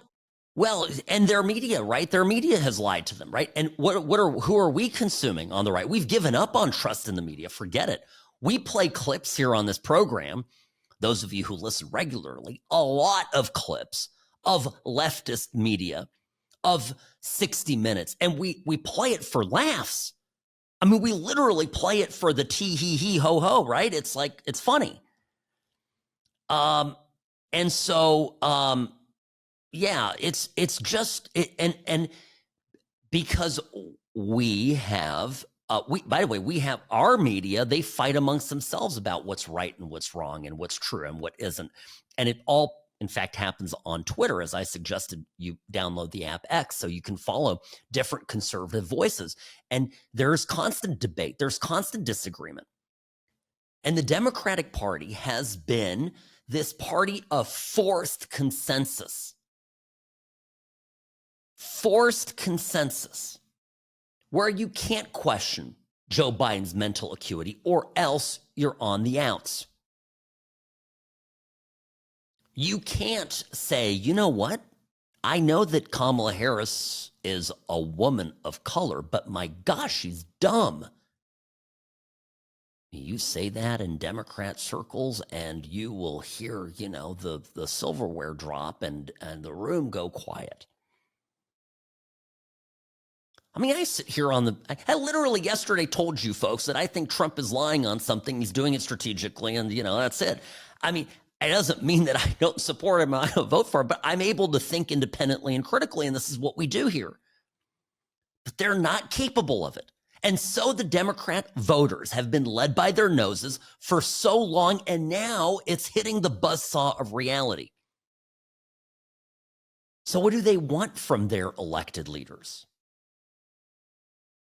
well, and their media, right? Their media has lied to them, right? And who are we consuming on the right? We've given up on trust in the media. Forget it. We play clips here on this program. Those of you who listen regularly, a lot of clips of leftist media, of 60 Minutes, and we play it for laughs. I mean, we literally play it for the tee-hee-hee ho-ho, right? It's like, it's funny. And so, yeah, it's just, and because we have, by the way, we have our media, they fight amongst themselves about what's right and what's wrong and what's true and what isn't. And it all, in fact, happens on Twitter. As I suggested, you download the app X so you can follow different conservative voices. And there's constant debate. There's constant disagreement. And the Democratic Party has been this party of forced consensus. Forced consensus, where you can't question Joe Biden's mental acuity, or else you're on the outs. You can't say, you know what? I know that Kamala Harris is a woman of color, but my gosh, she's dumb. You say that in Democrat circles and you will hear, the silverware drop and the room go quiet. I mean, I sit here I literally yesterday told you folks that I think Trump is lying on something. He's doing it strategically, and, that's it. I mean, it doesn't mean that I don't support him and I don't vote for him, but I'm able to think independently and critically, and this is what we do here. But they're not capable of it. And so the Democrat voters have been led by their noses for so long, and now it's hitting the buzzsaw of reality. So what do they want from their elected leaders?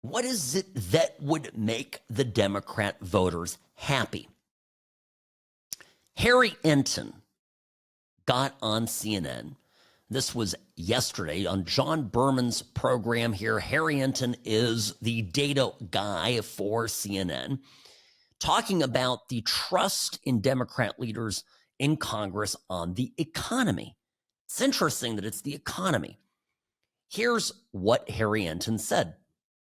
What is it that would make the Democrat voters happy? Harry Enton got on CNN. This was yesterday on John Berman's program here. Harry Enton is the data guy for CNN, talking about the trust in Democrat leaders in Congress on the economy. It's interesting that it's the economy. Here's what Harry Enton said.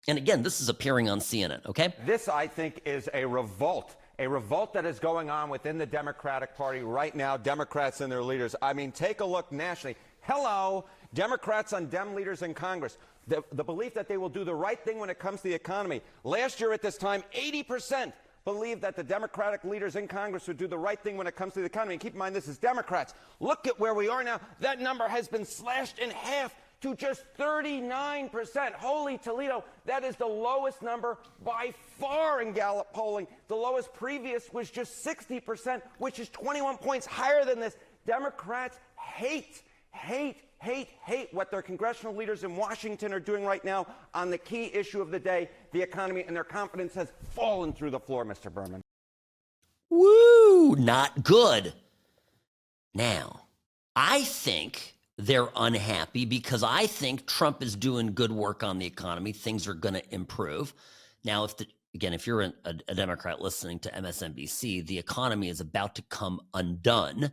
And again, this is appearing on CNN, okay? This, I think, is a revolt that is going on within the Democratic Party right now, Democrats and their leaders. I mean, take a look nationally. Hello, Democrats on Dem leaders in Congress. The belief that they will do the right thing when it comes to the economy. Last year at this time, 80% believed that the Democratic leaders in Congress would do the right thing when it comes to the economy. And keep in mind, this is Democrats. Look at where we are now. That number has been slashed in half to just 39%. Holy Toledo, that is the lowest number by far in Gallup polling. The lowest previous was just 60%, which is 21 points higher than this. Democrats hate what their congressional leaders in Washington are doing right now on the key issue of the day, the economy, and their confidence has fallen through the floor, Mr. Berman. Woo, not good. Now, I think they're unhappy because I think Trump is doing good work on the economy. Things are going to improve. Now, if you're a Democrat listening to MSNBC, the economy is about to come undone.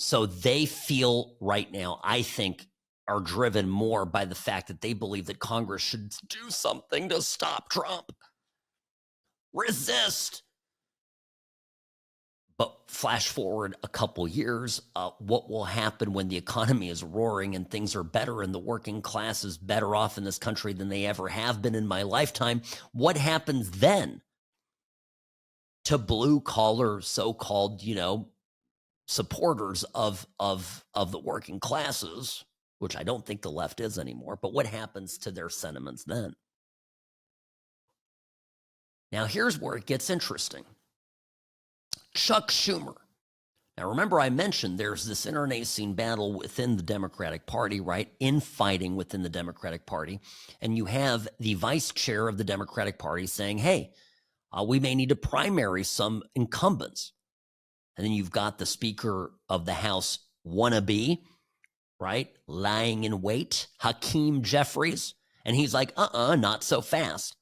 So they feel right now, I think, are driven more by the fact that they believe that Congress should do something to stop Trump. Resist. But flash forward a couple years, what will happen when the economy is roaring and things are better and the working class is better off in this country than they ever have been in my lifetime? What happens then to blue collar, so-called, supporters of the working classes, which I don't think the left is anymore, but what happens to their sentiments then? Now, here's where it gets interesting. Chuck Schumer. Now, remember I mentioned there's this internecine battle within the Democratic Party, right? Infighting within the Democratic Party. And you have the vice chair of the Democratic Party saying, hey, we may need to primary some incumbents. And then you've got the Speaker of the House wannabe, right? Lying in wait, Hakeem Jeffries. And he's like, not so fast.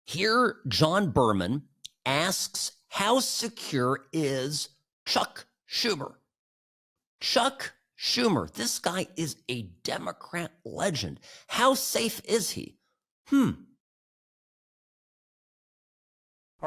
Here, John Berman asks, how secure is Chuck Schumer? Chuck Schumer, this guy is a Democrat legend. How safe is he? All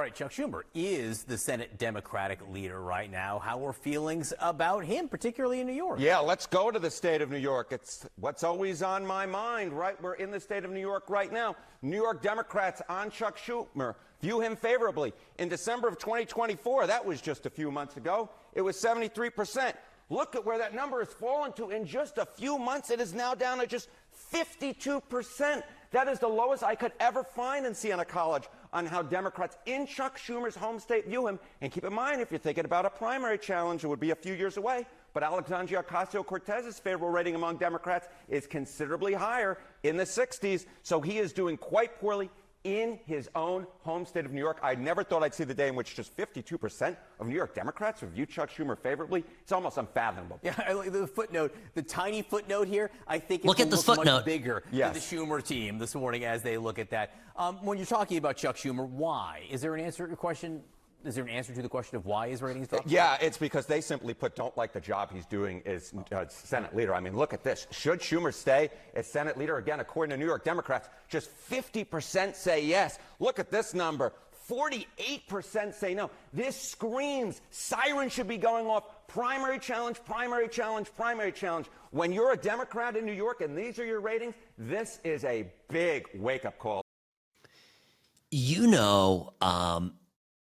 right, Chuck Schumer is the Senate Democratic leader right now. How are feelings about him, particularly in New York? Yeah, let's go to the state of New York. It's what's always on my mind, right? We're in the state of New York right now. New York Democrats on Chuck Schumer view him favorably. In December of 2024, that was just a few months ago, it was 73%. Look at where that number has fallen to in just a few months. It is now down to just 52%. That is the lowest I could ever find in Siena College on how Democrats in Chuck Schumer's home state view him. And keep in mind, if you're thinking about a primary challenge, it would be a few years away. But Alexandria Ocasio-Cortez's favorable rating among Democrats is considerably higher, in the 60s. So he is doing quite poorly in his own home state of New York. I never thought I'd see the day in which just 52% of New York Democrats would view Chuck Schumer favorably. It's almost unfathomable. Yeah, I like the footnote, the tiny footnote here. I think look it at this look footnote. Much bigger than the Schumer team this morning as they look at that. When you're talking about Chuck Schumer, why? Is there an answer to your question? Is there an answer to the question of why his ratings dropped? Yeah, it's because they simply don't like the job he's doing as Senate leader. I mean, look at this. Should Schumer stay as Senate leader? Again, according to New York Democrats, just 50% say yes. Look at this number. 48% say no. This screams sirens should be going off. Primary challenge, primary challenge, primary challenge. When you're a Democrat in New York and these are your ratings, this is a big wake-up call.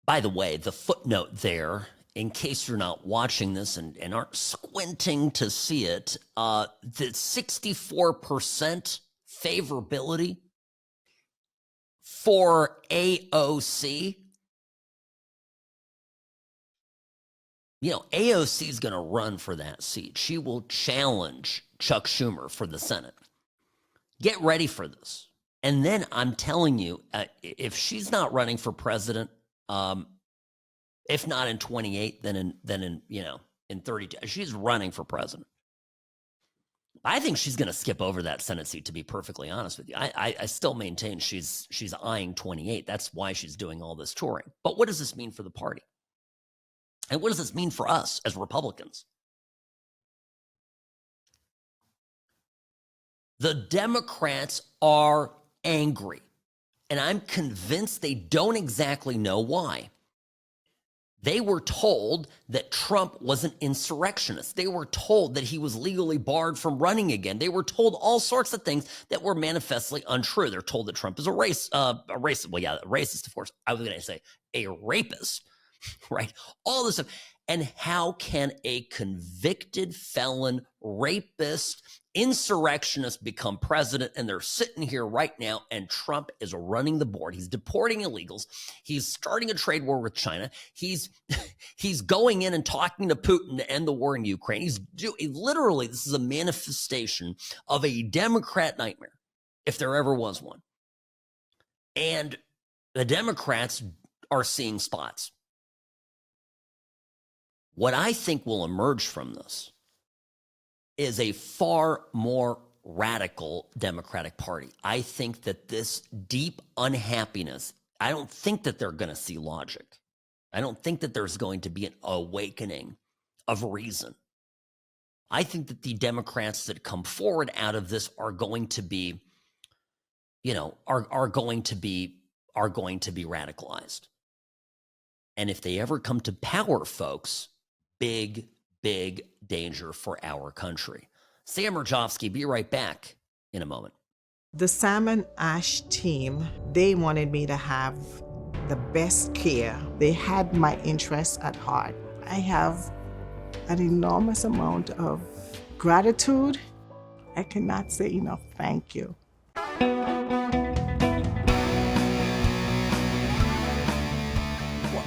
By the way, the footnote there, in case you're not watching this and aren't squinting to see it, the 64% favorability for AOC. AOC is going to run for that seat. She will challenge Chuck Schumer for the Senate. Get ready for this. And then I'm telling you, if she's not running for president, if not in 28, then in 32, she's running for president. I think she's going to skip over that Senate seat, to be perfectly honest with you. I still maintain she's eyeing 28. That's why she's doing all this touring. But what does this mean for the party? And what does this mean for us as Republicans? The Democrats are angry. And I'm convinced they don't exactly know why. They were told that Trump was an insurrectionist. They were told that he was legally barred from running again. They were told all sorts of things that were manifestly untrue. They're told that Trump is a racist, of course. I was going to say a rapist, right? All this stuff. And how can a convicted felon, rapist, insurrectionist become president? And they're sitting here right now, and Trump is running the board. He's deporting illegals. He's starting a trade war with China. He's going in and talking to Putin to end the war in Ukraine. Literally, this is a manifestation of a Democrat nightmare, if there ever was one. And the Democrats are seeing spots. What I think will emerge from this is a far more radical Democratic Party. I think that this deep unhappiness, I don't think that they're going to see logic. I don't think that there's going to be an awakening of reason. I think that the Democrats that come forward out of this are going to be, are going to be radicalized. And if they ever come to power, folks, big danger for our country. Sam Mirejovsky, be right back in a moment. The Salmon Ash team, they wanted me to have the best care. They had my interests at heart. I have an enormous amount of gratitude. I cannot say enough thank you.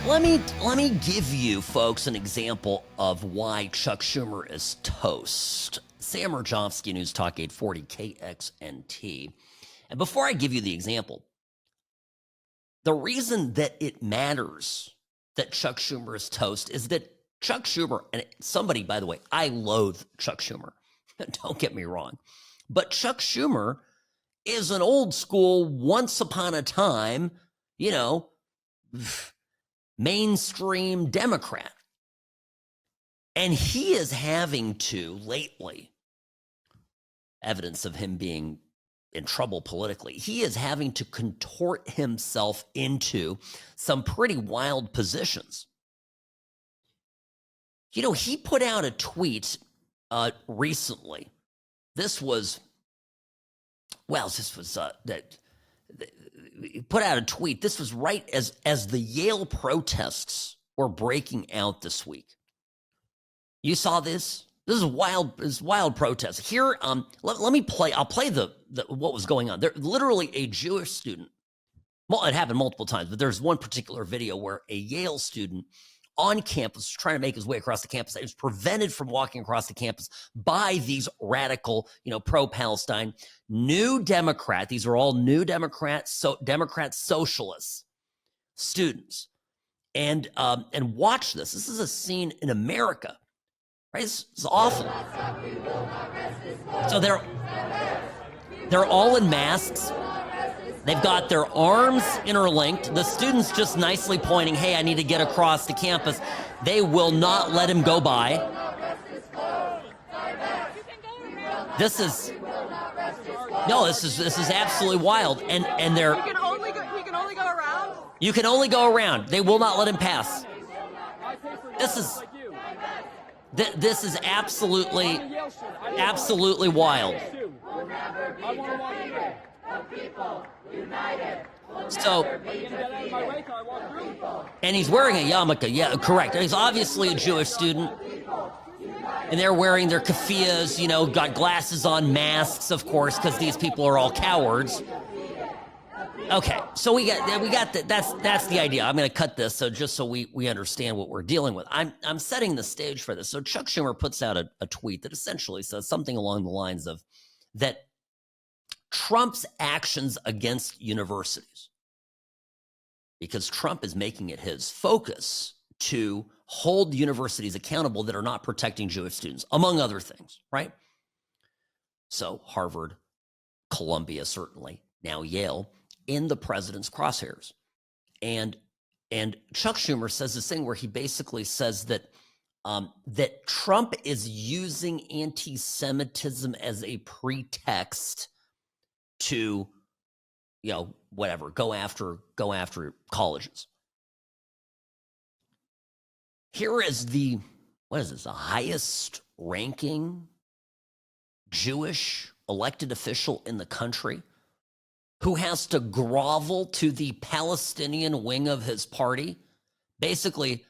Let me give you folks an example of why Chuck Schumer is toast. Sam Mirejovsky, News Talk 840 KXNT. And before I give you the example, the reason that it matters that Chuck Schumer is toast is that Chuck Schumer, and somebody, by the way, I loathe Chuck Schumer. Don't get me wrong. But Chuck Schumer is an old school, once upon a time, mainstream Democrat. And he is having to, lately, evidence of him being in trouble politically, he is having to contort himself into some pretty wild positions. He put out a tweet recently. He put out a tweet. This was right as the Yale protests were breaking out this week. You saw this? This is wild. This is wild protest. Here, let me play. I'll play the what was going on. There, literally a Jewish student. Well, it happened multiple times, but there's one particular video where a Yale student on campus was trying to make his way across the campus. He was prevented from walking across the campus by these radical, pro-Palestine, new Democrat. These are all new Democrats, Democrat socialists, students. And watch this. This is a scene in America, right? This is awful. So they're all in masks. They've got their arms interlinked. The student's just nicely pointing, hey, I need to get across the campus. They will not let him go by. This is absolutely wild. And they're... He can only go around? You can only go around. They will not let him pass. This is absolutely wild. So, and he's wearing a yarmulke. Yeah, correct. And he's obviously a Jewish student. And they're wearing their keffiyehs, got glasses on, masks, of course, because these people are all cowards. Okay, so we got that. That's the idea. I'm going to cut this so we understand what we're dealing with. I'm setting the stage for this. So Chuck Schumer puts out a tweet that essentially says something along the lines of that Trump's actions against universities, because Trump is making it his focus to hold universities accountable that are not protecting Jewish students, among other things, right? So Harvard, Columbia, certainly, now Yale, in the president's crosshairs. And Chuck Schumer says this thing where he basically says that that Trump is using anti-Semitism as a pretext to, go after colleges. Here is the highest ranking Jewish elected official in the country who has to grovel to the Palestinian wing of his party. Basically,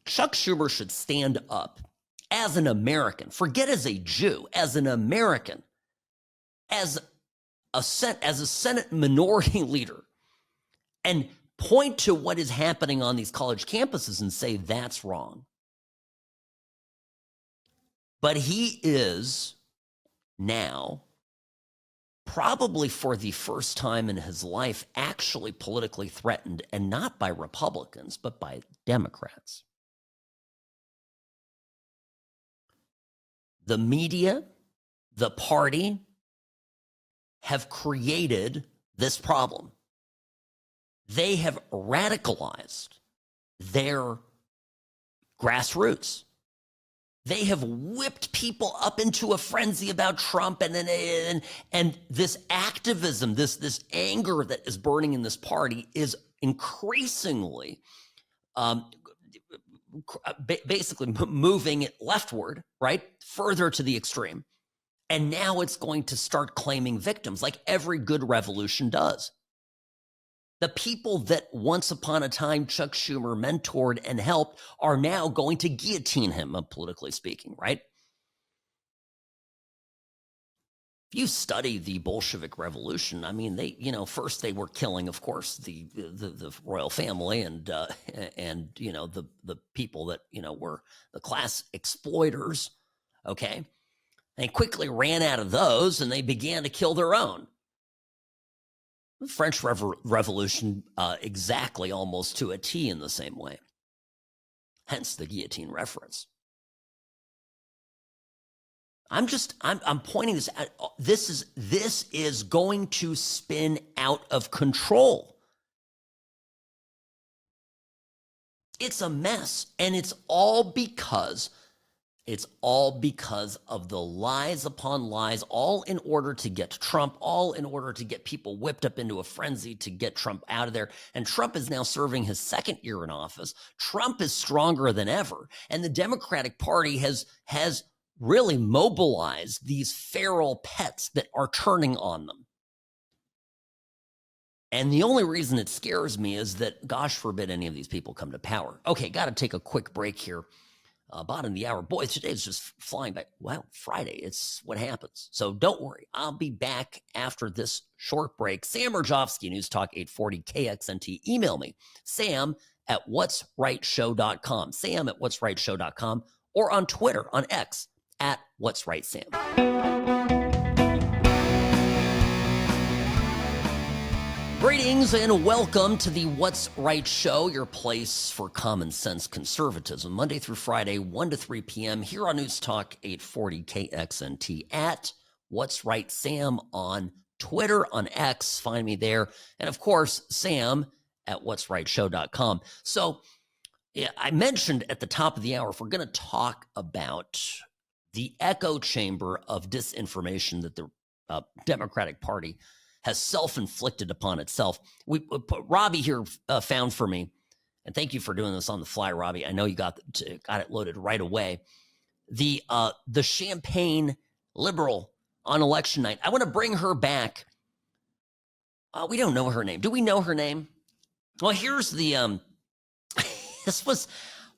Chuck Schumer should stand up as an American, forget as a Jew, as an American, as a Senate minority leader, and point to what is happening on these college campuses and say that's wrong. But he is now, probably for the first time in his life, actually politically threatened, and not by Republicans, but by Democrats. The media, the party, have created this problem. They have radicalized their grassroots. They have whipped people up into a frenzy about Trump, and this activism, this anger that is burning in this party is increasingly basically moving it leftward, right? Further to the extreme. And now it's going to start claiming victims like every good revolution does. The people that once upon a time Chuck Schumer mentored and helped are now going to guillotine him, politically speaking, right? If you study the Bolshevik Revolution, I mean, first they were killing, of course, the royal family and the people that were the class exploiters. Okay, they quickly ran out of those and they began to kill their own. The French Revolution, exactly, almost to a T, in the same way. Hence the guillotine reference. I'm pointing this out. This is going to spin out of control. It's a mess, and it's all because of the lies upon lies, all in order to get Trump, all in order to get people whipped up into a frenzy to get Trump out of there. And Trump is now serving his second year in office. Trump is stronger than ever, and the Democratic Party has really mobilized these feral pets that are turning on them. And the only reason it scares me is that, gosh forbid, any of these people come to power. Okay, got to take a quick break here. Bottom of the hour. Boy, today is just flying by. Wow, Friday. It's what happens. So don't worry. I'll be back after this short break. Sam Mirejovsky, News Talk 840 KXNT. Email me, sam@whatsrightshow.com. sam@whatsrightshow.com, or on Twitter, on X, @whatsrightsam. Greetings and welcome to the What's Right Show, your place for common sense conservatism, Monday through Friday, 1 to 3 p.m. here on News Talk 840 KXNT, What's Right Sam on Twitter, on X, find me there, and of course, sam@whatsrightshow.com. So, yeah, I mentioned at the top of the hour, if we're going to talk about the echo chamber of disinformation that the Democratic Party has self-inflicted upon itself. Robbie here found for me, and thank you for doing this on the fly, Robbie. I know you got it loaded right away. The Champagne liberal on election night. I want to bring her back. We don't know her name. Do we know her name? Well, here's the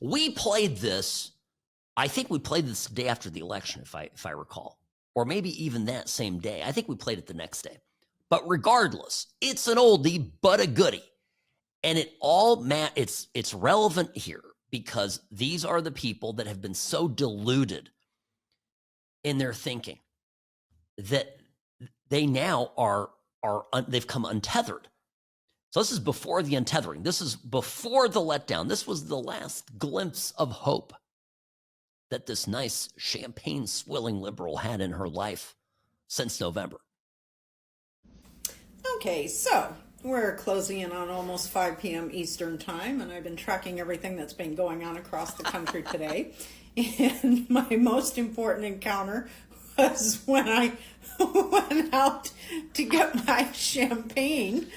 we played this. I think we played this the day after the election, if I recall, or maybe even that same day. I think we played it the next day. But regardless, it's an oldie but a goodie, and it's relevant here because these are the people that have been so deluded in their thinking that they now they've come untethered. So this is before the untethering. This is before the letdown. This was the last glimpse of hope that this nice champagne swilling liberal had in her life since November. Okay, so we're closing in on almost 5 p.m. Eastern time, and I've been tracking everything that's been going on across the country today. And my most important encounter was when I went out to get my champagne.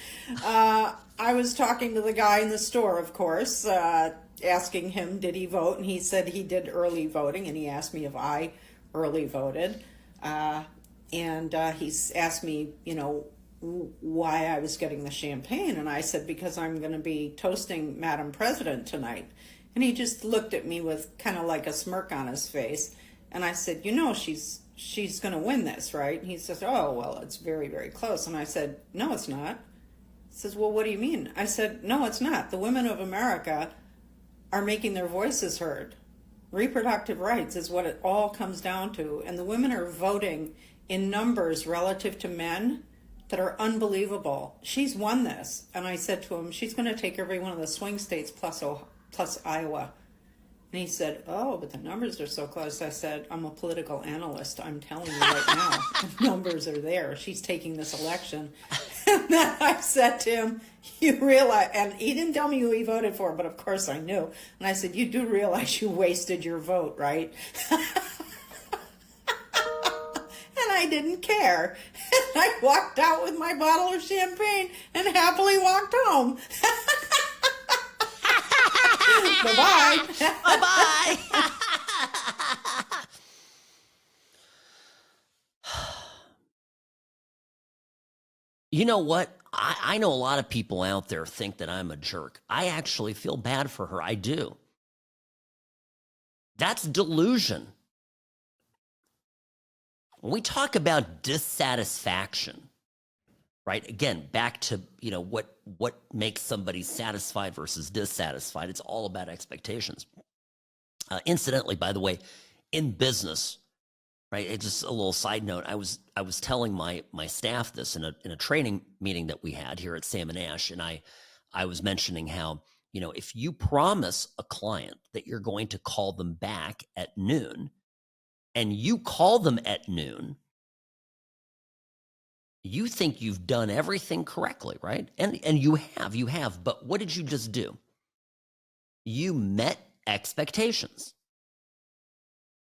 I was talking to the guy in the store, of course, asking him, did he vote? And he said he did early voting, and he asked me if I early voted. And he asked me, why I was getting the champagne, and I said because I'm going to be toasting Madam President tonight. And he just looked at me with kind of like a smirk on his face, and I said, she's going to win this, right? And he says, oh, well, it's very, very close. And I said, no, it's not. He says, well, what do you mean? I said, no, it's not. The women of America are making their voices heard. Reproductive rights is what it all comes down to, and the women are voting in numbers relative to men that are unbelievable. She's won this. And I said to him, she's going to take every one of the swing states plus Iowa. And he said, oh, but the numbers are so close. I said, I'm a political analyst. I'm telling you right now, the numbers are there. She's taking this election. And then I said to him, you realize, and he didn't tell me who he voted for, but of course I knew. And I said, you do realize you wasted your vote, right? And I didn't care. And I walked out with my bottle of champagne and happily walked home. Bye-bye. Bye-bye. You know what? I know a lot of people out there think that I'm a jerk. I actually feel bad for her. I do. That's delusion. When we talk about dissatisfaction, right? Again, back to, what makes somebody satisfied versus dissatisfied. It's all about expectations. Incidentally, by the way, in business, right? It's just a little side note. I was telling my staff this in a training meeting that we had here at Sam and Ash, and I was mentioning how, if you promise a client that you're going to call them back at noon, and you call them at noon, you think you've done everything correctly, right? And you have, but what did you just do? You met expectations.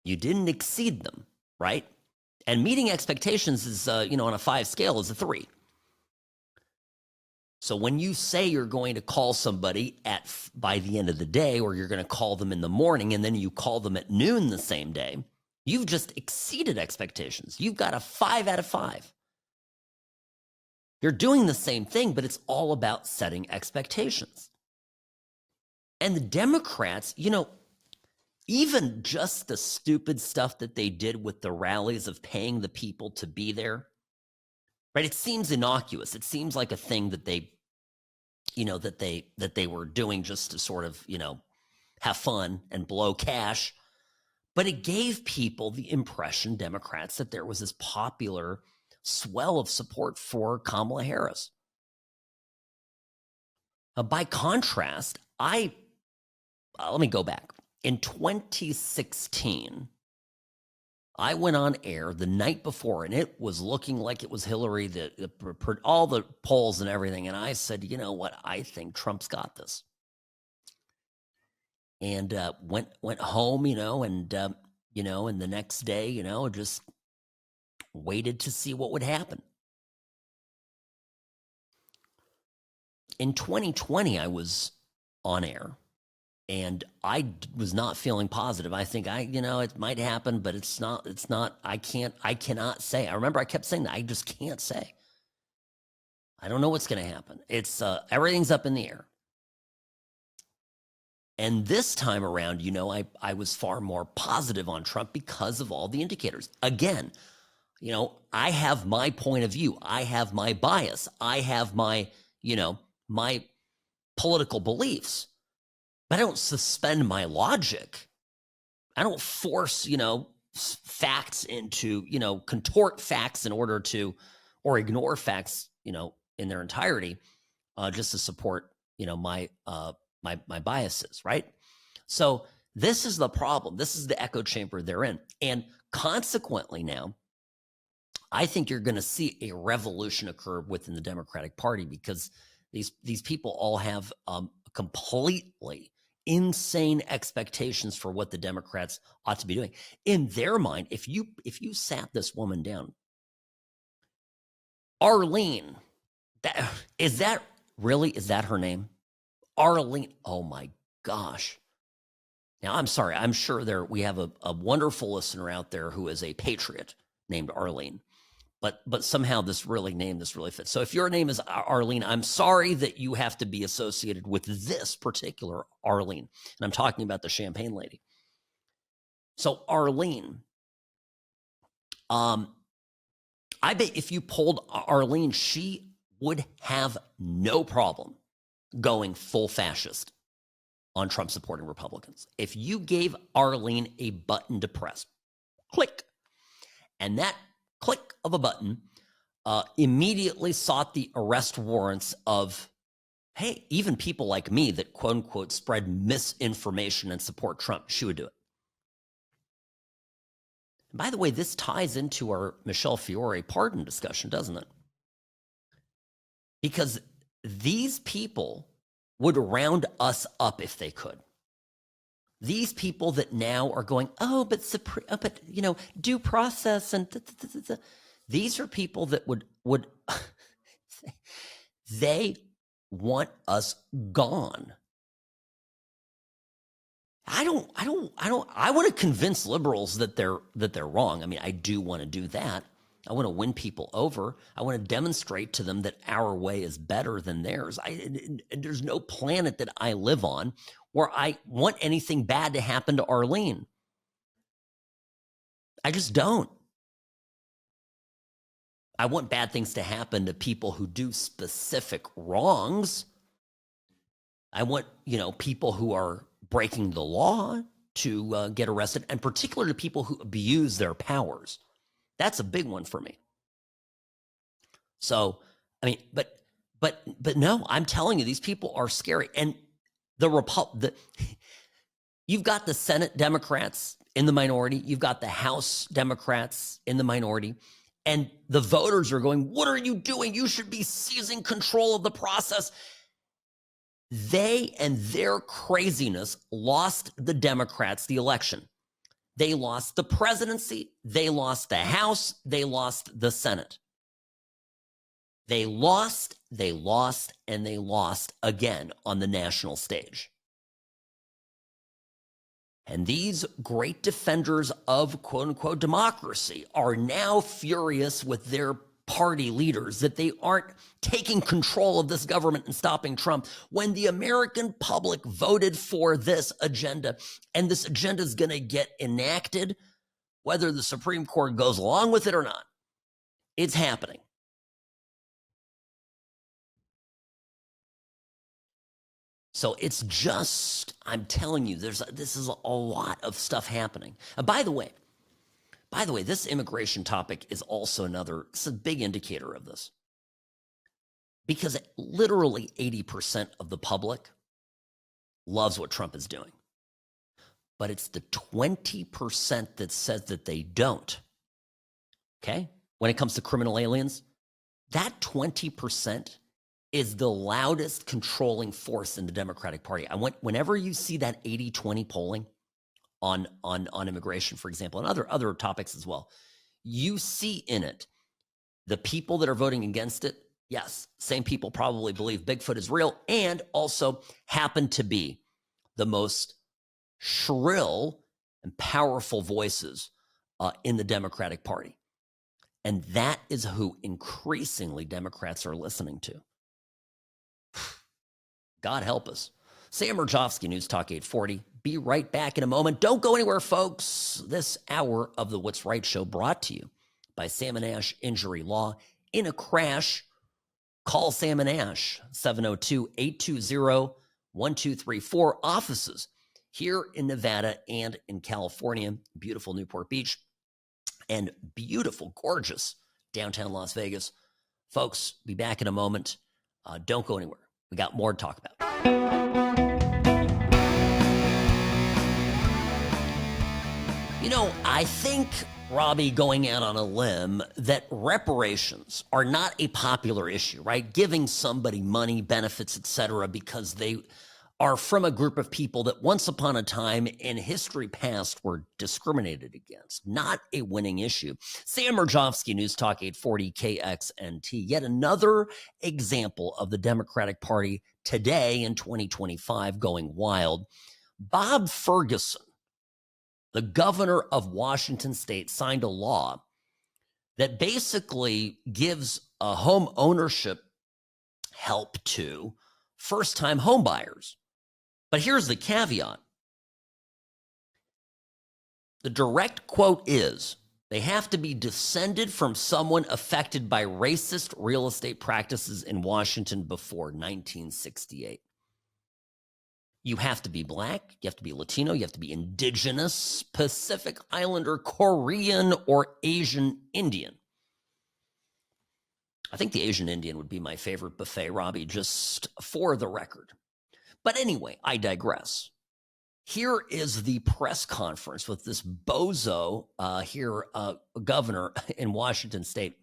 You didn't exceed them, right? And meeting expectations is, on a 5 scale is a 3. So when you say you're going to call somebody by the end of the day, or you're going to call them in the morning, and then you call them at noon the same day, you've just exceeded expectations. You've got a 5 out of 5. You're doing the same thing, but it's all about setting expectations. And the Democrats, even just the stupid stuff that they did with the rallies of paying the people to be there, right? It seems innocuous. It seems like a thing that they, that they were doing just to sort of, have fun and blow cash. But it gave people the impression, Democrats, that there was this popular swell of support for Kamala Harris. By contrast, let me go back. In 2016, I went on air the night before, and it was looking like it was Hillary, all the polls and everything. And I said, you know what? I think Trump's got this. And went home, and the next day, just waited to see what would happen. In 2020, I was on air, and I was not feeling positive. I think it might happen, but it's not, I cannot say. I remember I kept saying that. I just can't say. I don't know what's going to happen. It's, everything's up in the air. And this time around, I was far more positive on Trump because of all the indicators. Again, I have my point of view. I have my bias. I have my, my political beliefs. But I don't suspend my logic. I don't force, facts into, contort facts in order to, or ignore facts, in their entirety, just to support, my biases, right? So this is the problem. This is the echo chamber they're in. And consequently now, I think you're going to see a revolution occur within the Democratic Party, because these people all have completely insane expectations for what the Democrats ought to be doing. In their mind, if you sat this woman down, Arlene, is that her name? Arlene. Oh my gosh. Now, I'm sorry. I'm sure we have a wonderful listener out there who is a patriot named Arlene. But somehow this really fits. So if your name is Arlene, I'm sorry that you have to be associated with this particular Arlene. And I'm talking about the Champagne lady. So Arlene, I bet if you polled Arlene, she would have no problem going full fascist on Trump supporting Republicans. If you gave Arlene a button to press, click, and that click of a button immediately sought the arrest warrants of, hey, even people like me that quote unquote spread misinformation and support Trump, she would do it. And by the way, this ties into our Michele Fiore pardon discussion, doesn't it? because these people would round us up if they could. These people that now are going, oh, but due process and these are people that would they want us gone. I want to convince liberals that they're wrong. I mean, I do want to do that. I want to win people over. I want to demonstrate to them that our way is better than theirs. There's no planet that I live on where I want anything bad to happen to Arlene. I just don't. I want bad things to happen to people who do specific wrongs. I want, people who are breaking the law to get arrested, and particularly to people who abuse their powers. That's a big one for me. So, I mean, but no, I'm telling you, these people are scary. And you've got the Senate Democrats in the minority. You've got the House Democrats in the minority. And the voters are going, what are you doing? You should be seizing control of the process. They and their craziness lost the Democrats the election. They lost the presidency. They lost the House. They lost the Senate. They lost, and they lost again on the national stage. And these great defenders of quote unquote democracy are now furious with their party leaders that they aren't taking control of this government and stopping Trump when the American public voted for this agenda. And this agenda is going to get enacted, whether the Supreme Court goes along with it or not. It's happening. So it's just, I'm telling you, this is a lot of stuff happening. And by the way, this immigration topic is also it's a big indicator of this. Because literally 80% of the public loves what Trump is doing. But it's the 20% that says that they don't. Okay? When it comes to criminal aliens, that 20% is the loudest controlling force in the Democratic Party. Whenever you see that 80-20 polling on immigration, for example, and other topics as well, you see in it the people that are voting against it. Yes, same people probably believe Bigfoot is real and also happen to be the most shrill and powerful voices in the Democratic Party. And that is who increasingly Democrats are listening to. God help us. Sam Mirejovsky, News Talk 840. Be right back in a moment. Don't go anywhere, folks. This hour of the What's Right Show brought to you by Sam & Ash Injury Law. In a crash, call Sam & Ash, 702-820-1234. Offices here in Nevada and in California. Beautiful Newport Beach and beautiful, gorgeous downtown Las Vegas. Folks, be back in a moment. Don't go anywhere. We got more to talk about. I think, Robbie, going out on a limb, that reparations are not a popular issue, right? Giving somebody money, benefits, etc., because they are from a group of people that once upon a time in history past were discriminated against. Not a winning issue. Sam Mirejovsky, News Talk 840 KXNT. Yet another example of the Democratic Party today in 2025 going wild. Bob Ferguson, the governor of Washington State, signed a law that basically gives a home ownership help to first-time home buyers. But here's the caveat. The direct quote is, they have to be descended from someone affected by racist real estate practices in Washington before 1968. You have to be black, you have to be Latino, you have to be indigenous, Pacific Islander, Korean, or Asian Indian. I think the Asian Indian would be my favorite buffet, Robbie, just for the record. But anyway, I digress. Here is the press conference with this bozo governor in Washington State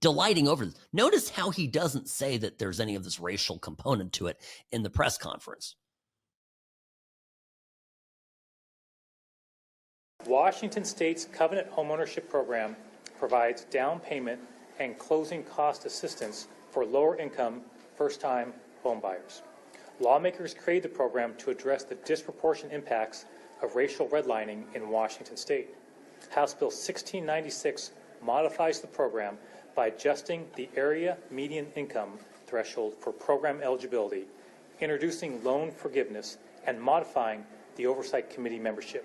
delighting over this. Notice how he doesn't say that there's any of this racial component to it in the press conference. Washington State's Covenant Homeownership Program provides down payment and closing cost assistance for lower-income, first-time homebuyers. Lawmakers created the program to address the disproportionate impacts of racial redlining in Washington State. House Bill 1696 modifies the program by adjusting the area median income threshold for program eligibility, introducing loan forgiveness, and modifying the Oversight Committee membership.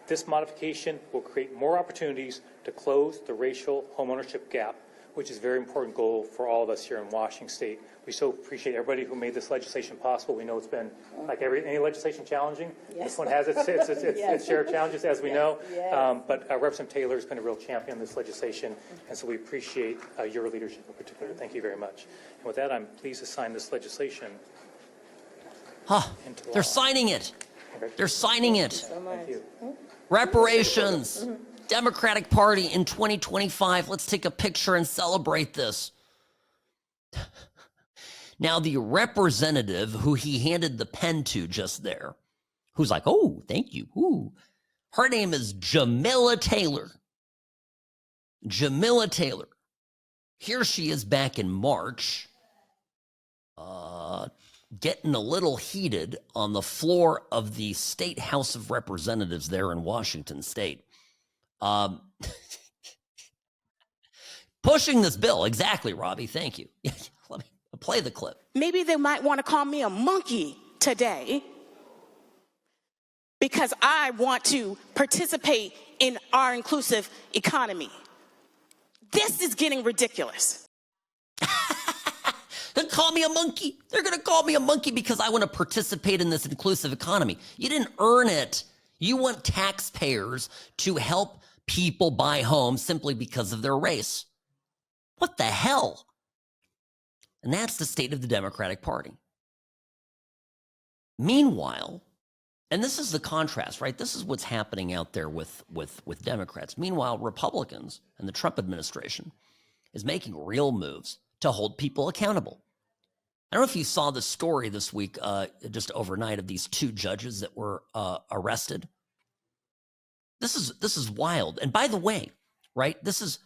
This modification will create more opportunities to close the racial homeownership gap, which is a very important goal for all of us here in Washington State. We so appreciate everybody who made this legislation possible. We know it's been, like any legislation, challenging. Yes. This one has its share of challenges, as we know. Yes. But Representative Taylor has been a real champion of this legislation, and so we appreciate your leadership in particular. Thank you very much. And with that, I'm pleased to sign this legislation. They're signing it. They're signing it. Thank you. Reparations. Democratic Party in 2025. Let's take a picture and celebrate this. Now, the representative who he handed the pen to just there, who's like, oh, thank you. Ooh. Her name is Jamila Taylor. Jamila Taylor. Here she is back in March, getting a little heated on the floor of the State House of Representatives there in Washington State. Pushing this bill. Exactly, Robbie. Thank you. Let me play the clip. Maybe they might want to call me a monkey today because I want to participate in our inclusive economy. This is getting ridiculous. They call me a monkey. They're going to call me a monkey because I want to participate in this inclusive economy. You didn't earn it. You want taxpayers to help people buy homes simply because of their race. What the hell? And that's the state of the Democratic Party. Meanwhile, and this is the contrast, right? This is what's happening out there with Democrats. Meanwhile, Republicans and the Trump administration is making real moves to hold people accountable. I don't know if you saw the story this week, just overnight, of these two judges that were arrested. This is wild. And by the way, right, this is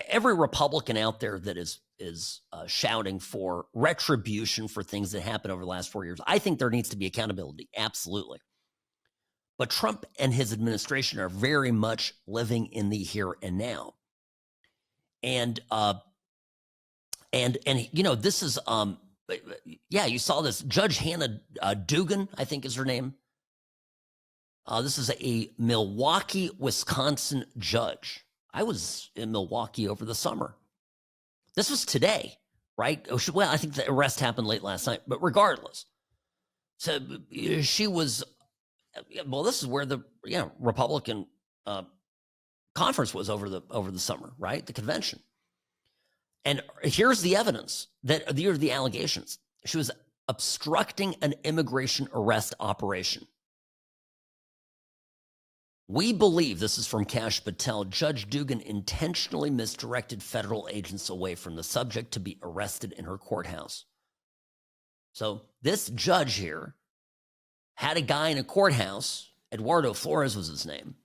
every Republican out there that is shouting for retribution for things that happened over the last 4 years. I think there needs to be accountability, absolutely. But Trump and his administration are very much living in the here and now. And you know, this is you saw this. Judge Hannah Dugan, I think is her name. This is a Milwaukee, Wisconsin judge. I was in Milwaukee over the summer. This was today, right? Well, I think the arrest happened late last night, but regardless. So she was, well, this is where the Republican conference was over the summer, right? The convention. And here's the evidence that here are the allegations. She was obstructing an immigration arrest operation. We believe, this is from Kash Patel, Judge Dugan intentionally misdirected federal agents away from the subject to be arrested in her courthouse. So this judge here had a guy in a courthouse, Eduardo Flores was his name,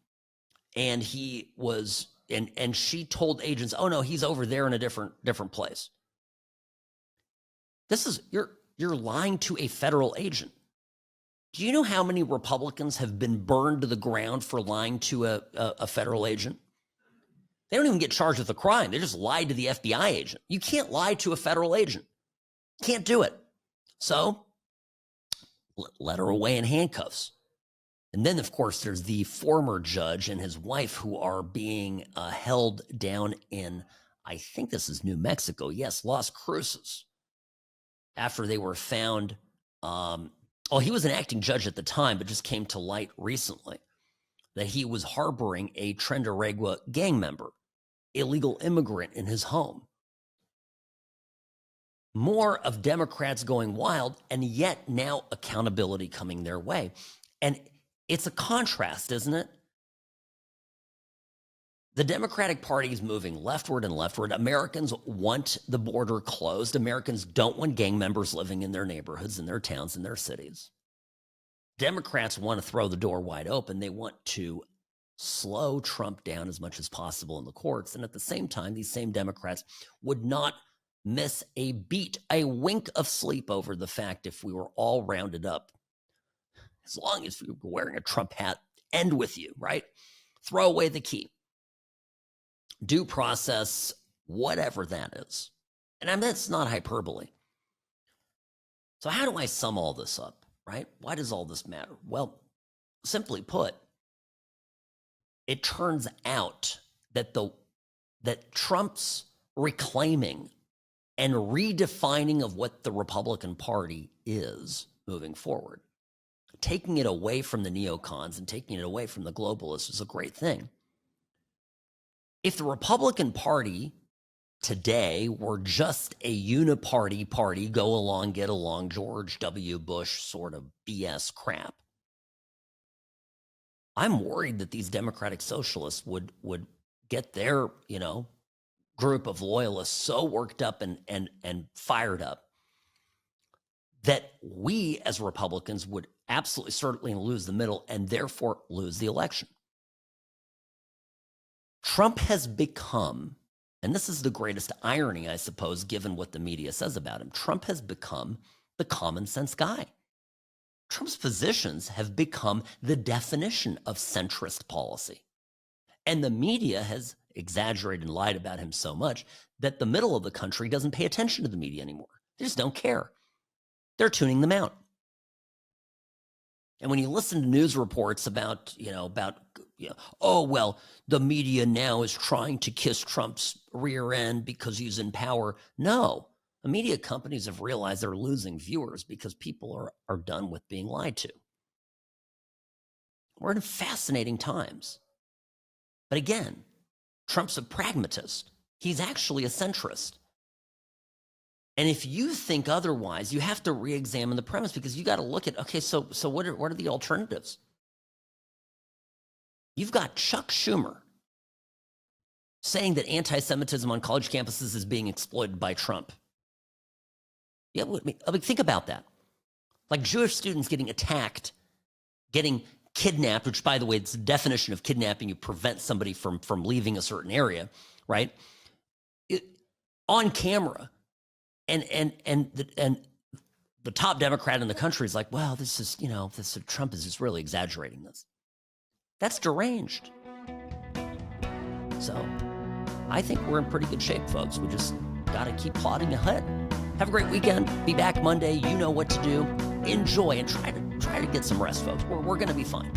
and he was, and she told agents, oh no, he's over there in a different place. This is, you're lying to a federal agent. Do you know how many Republicans have been burned to the ground for lying to a federal agent? They don't even get charged with a crime. They just lied to the FBI agent. You can't lie to a federal agent. Can't do it. So let her away in handcuffs. And then, of course, there's the former judge and his wife who are being held down in, I think this is New Mexico. Yes, Las Cruces. After they were found... he was an acting judge at the time, but just came to light recently that he was harboring a Trenderegua gang member, illegal immigrant in his home. More of Democrats going wild, and yet now accountability coming their way. And it's a contrast, isn't it? The Democratic Party is moving leftward and leftward. Americans want the border closed. Americans don't want gang members living in their neighborhoods, in their towns, in their cities. Democrats want to throw the door wide open. They want to slow Trump down as much as possible in the courts. And at the same time, these same Democrats would not miss a beat, a wink of sleep over the fact if we were all rounded up, as long as we were wearing a Trump hat, end with you, right? Throw away the key. Due process, whatever that is. And that's not hyperbole. So how do I sum all this up, right? Why does all this matter? Well, simply put, it turns out that that Trump's reclaiming and redefining of what the Republican Party is moving forward, taking it away from the neocons and taking it away from the globalists is a great thing. If the Republican Party today were just a uniparty party, go along, get along, George W. Bush sort of BS crap, I'm worried that these Democratic socialists would get their, group of loyalists so worked up and fired up that we as Republicans would absolutely certainly lose the middle and therefore lose the election. Trump has become, and this is the greatest irony, I suppose, given what the media says about him, Trump has become the common sense guy. Trump's positions have become the definition of centrist policy. And the media has exaggerated and lied about him so much that the middle of the country doesn't pay attention to the media anymore. They just don't care. They're tuning them out. And when you listen to news reports about, oh, well, the media now is trying to kiss Trump's rear end because he's in power. No, the media companies have realized they're losing viewers because people are done with being lied to. We're in fascinating times. But again, Trump's a pragmatist. He's actually a centrist. And if you think otherwise, you have to re-examine the premise because you got to look at, okay, so what are the alternatives? You've got Chuck Schumer saying that anti-Semitism on college campuses is being exploited by Trump. Yeah, I mean, think about that. Like Jewish students getting attacked, getting kidnapped, which, by the way, it's the definition of kidnapping. You prevent somebody from leaving a certain area, right? On camera. And the top Democrat in the country is like, well, Trump is just really exaggerating this. That's deranged. So I think we're in pretty good shape, folks. We just got to keep plodding ahead. Have a great weekend. Be back Monday. You know what to do. Enjoy and try to get some rest, folks. We're going to be fine.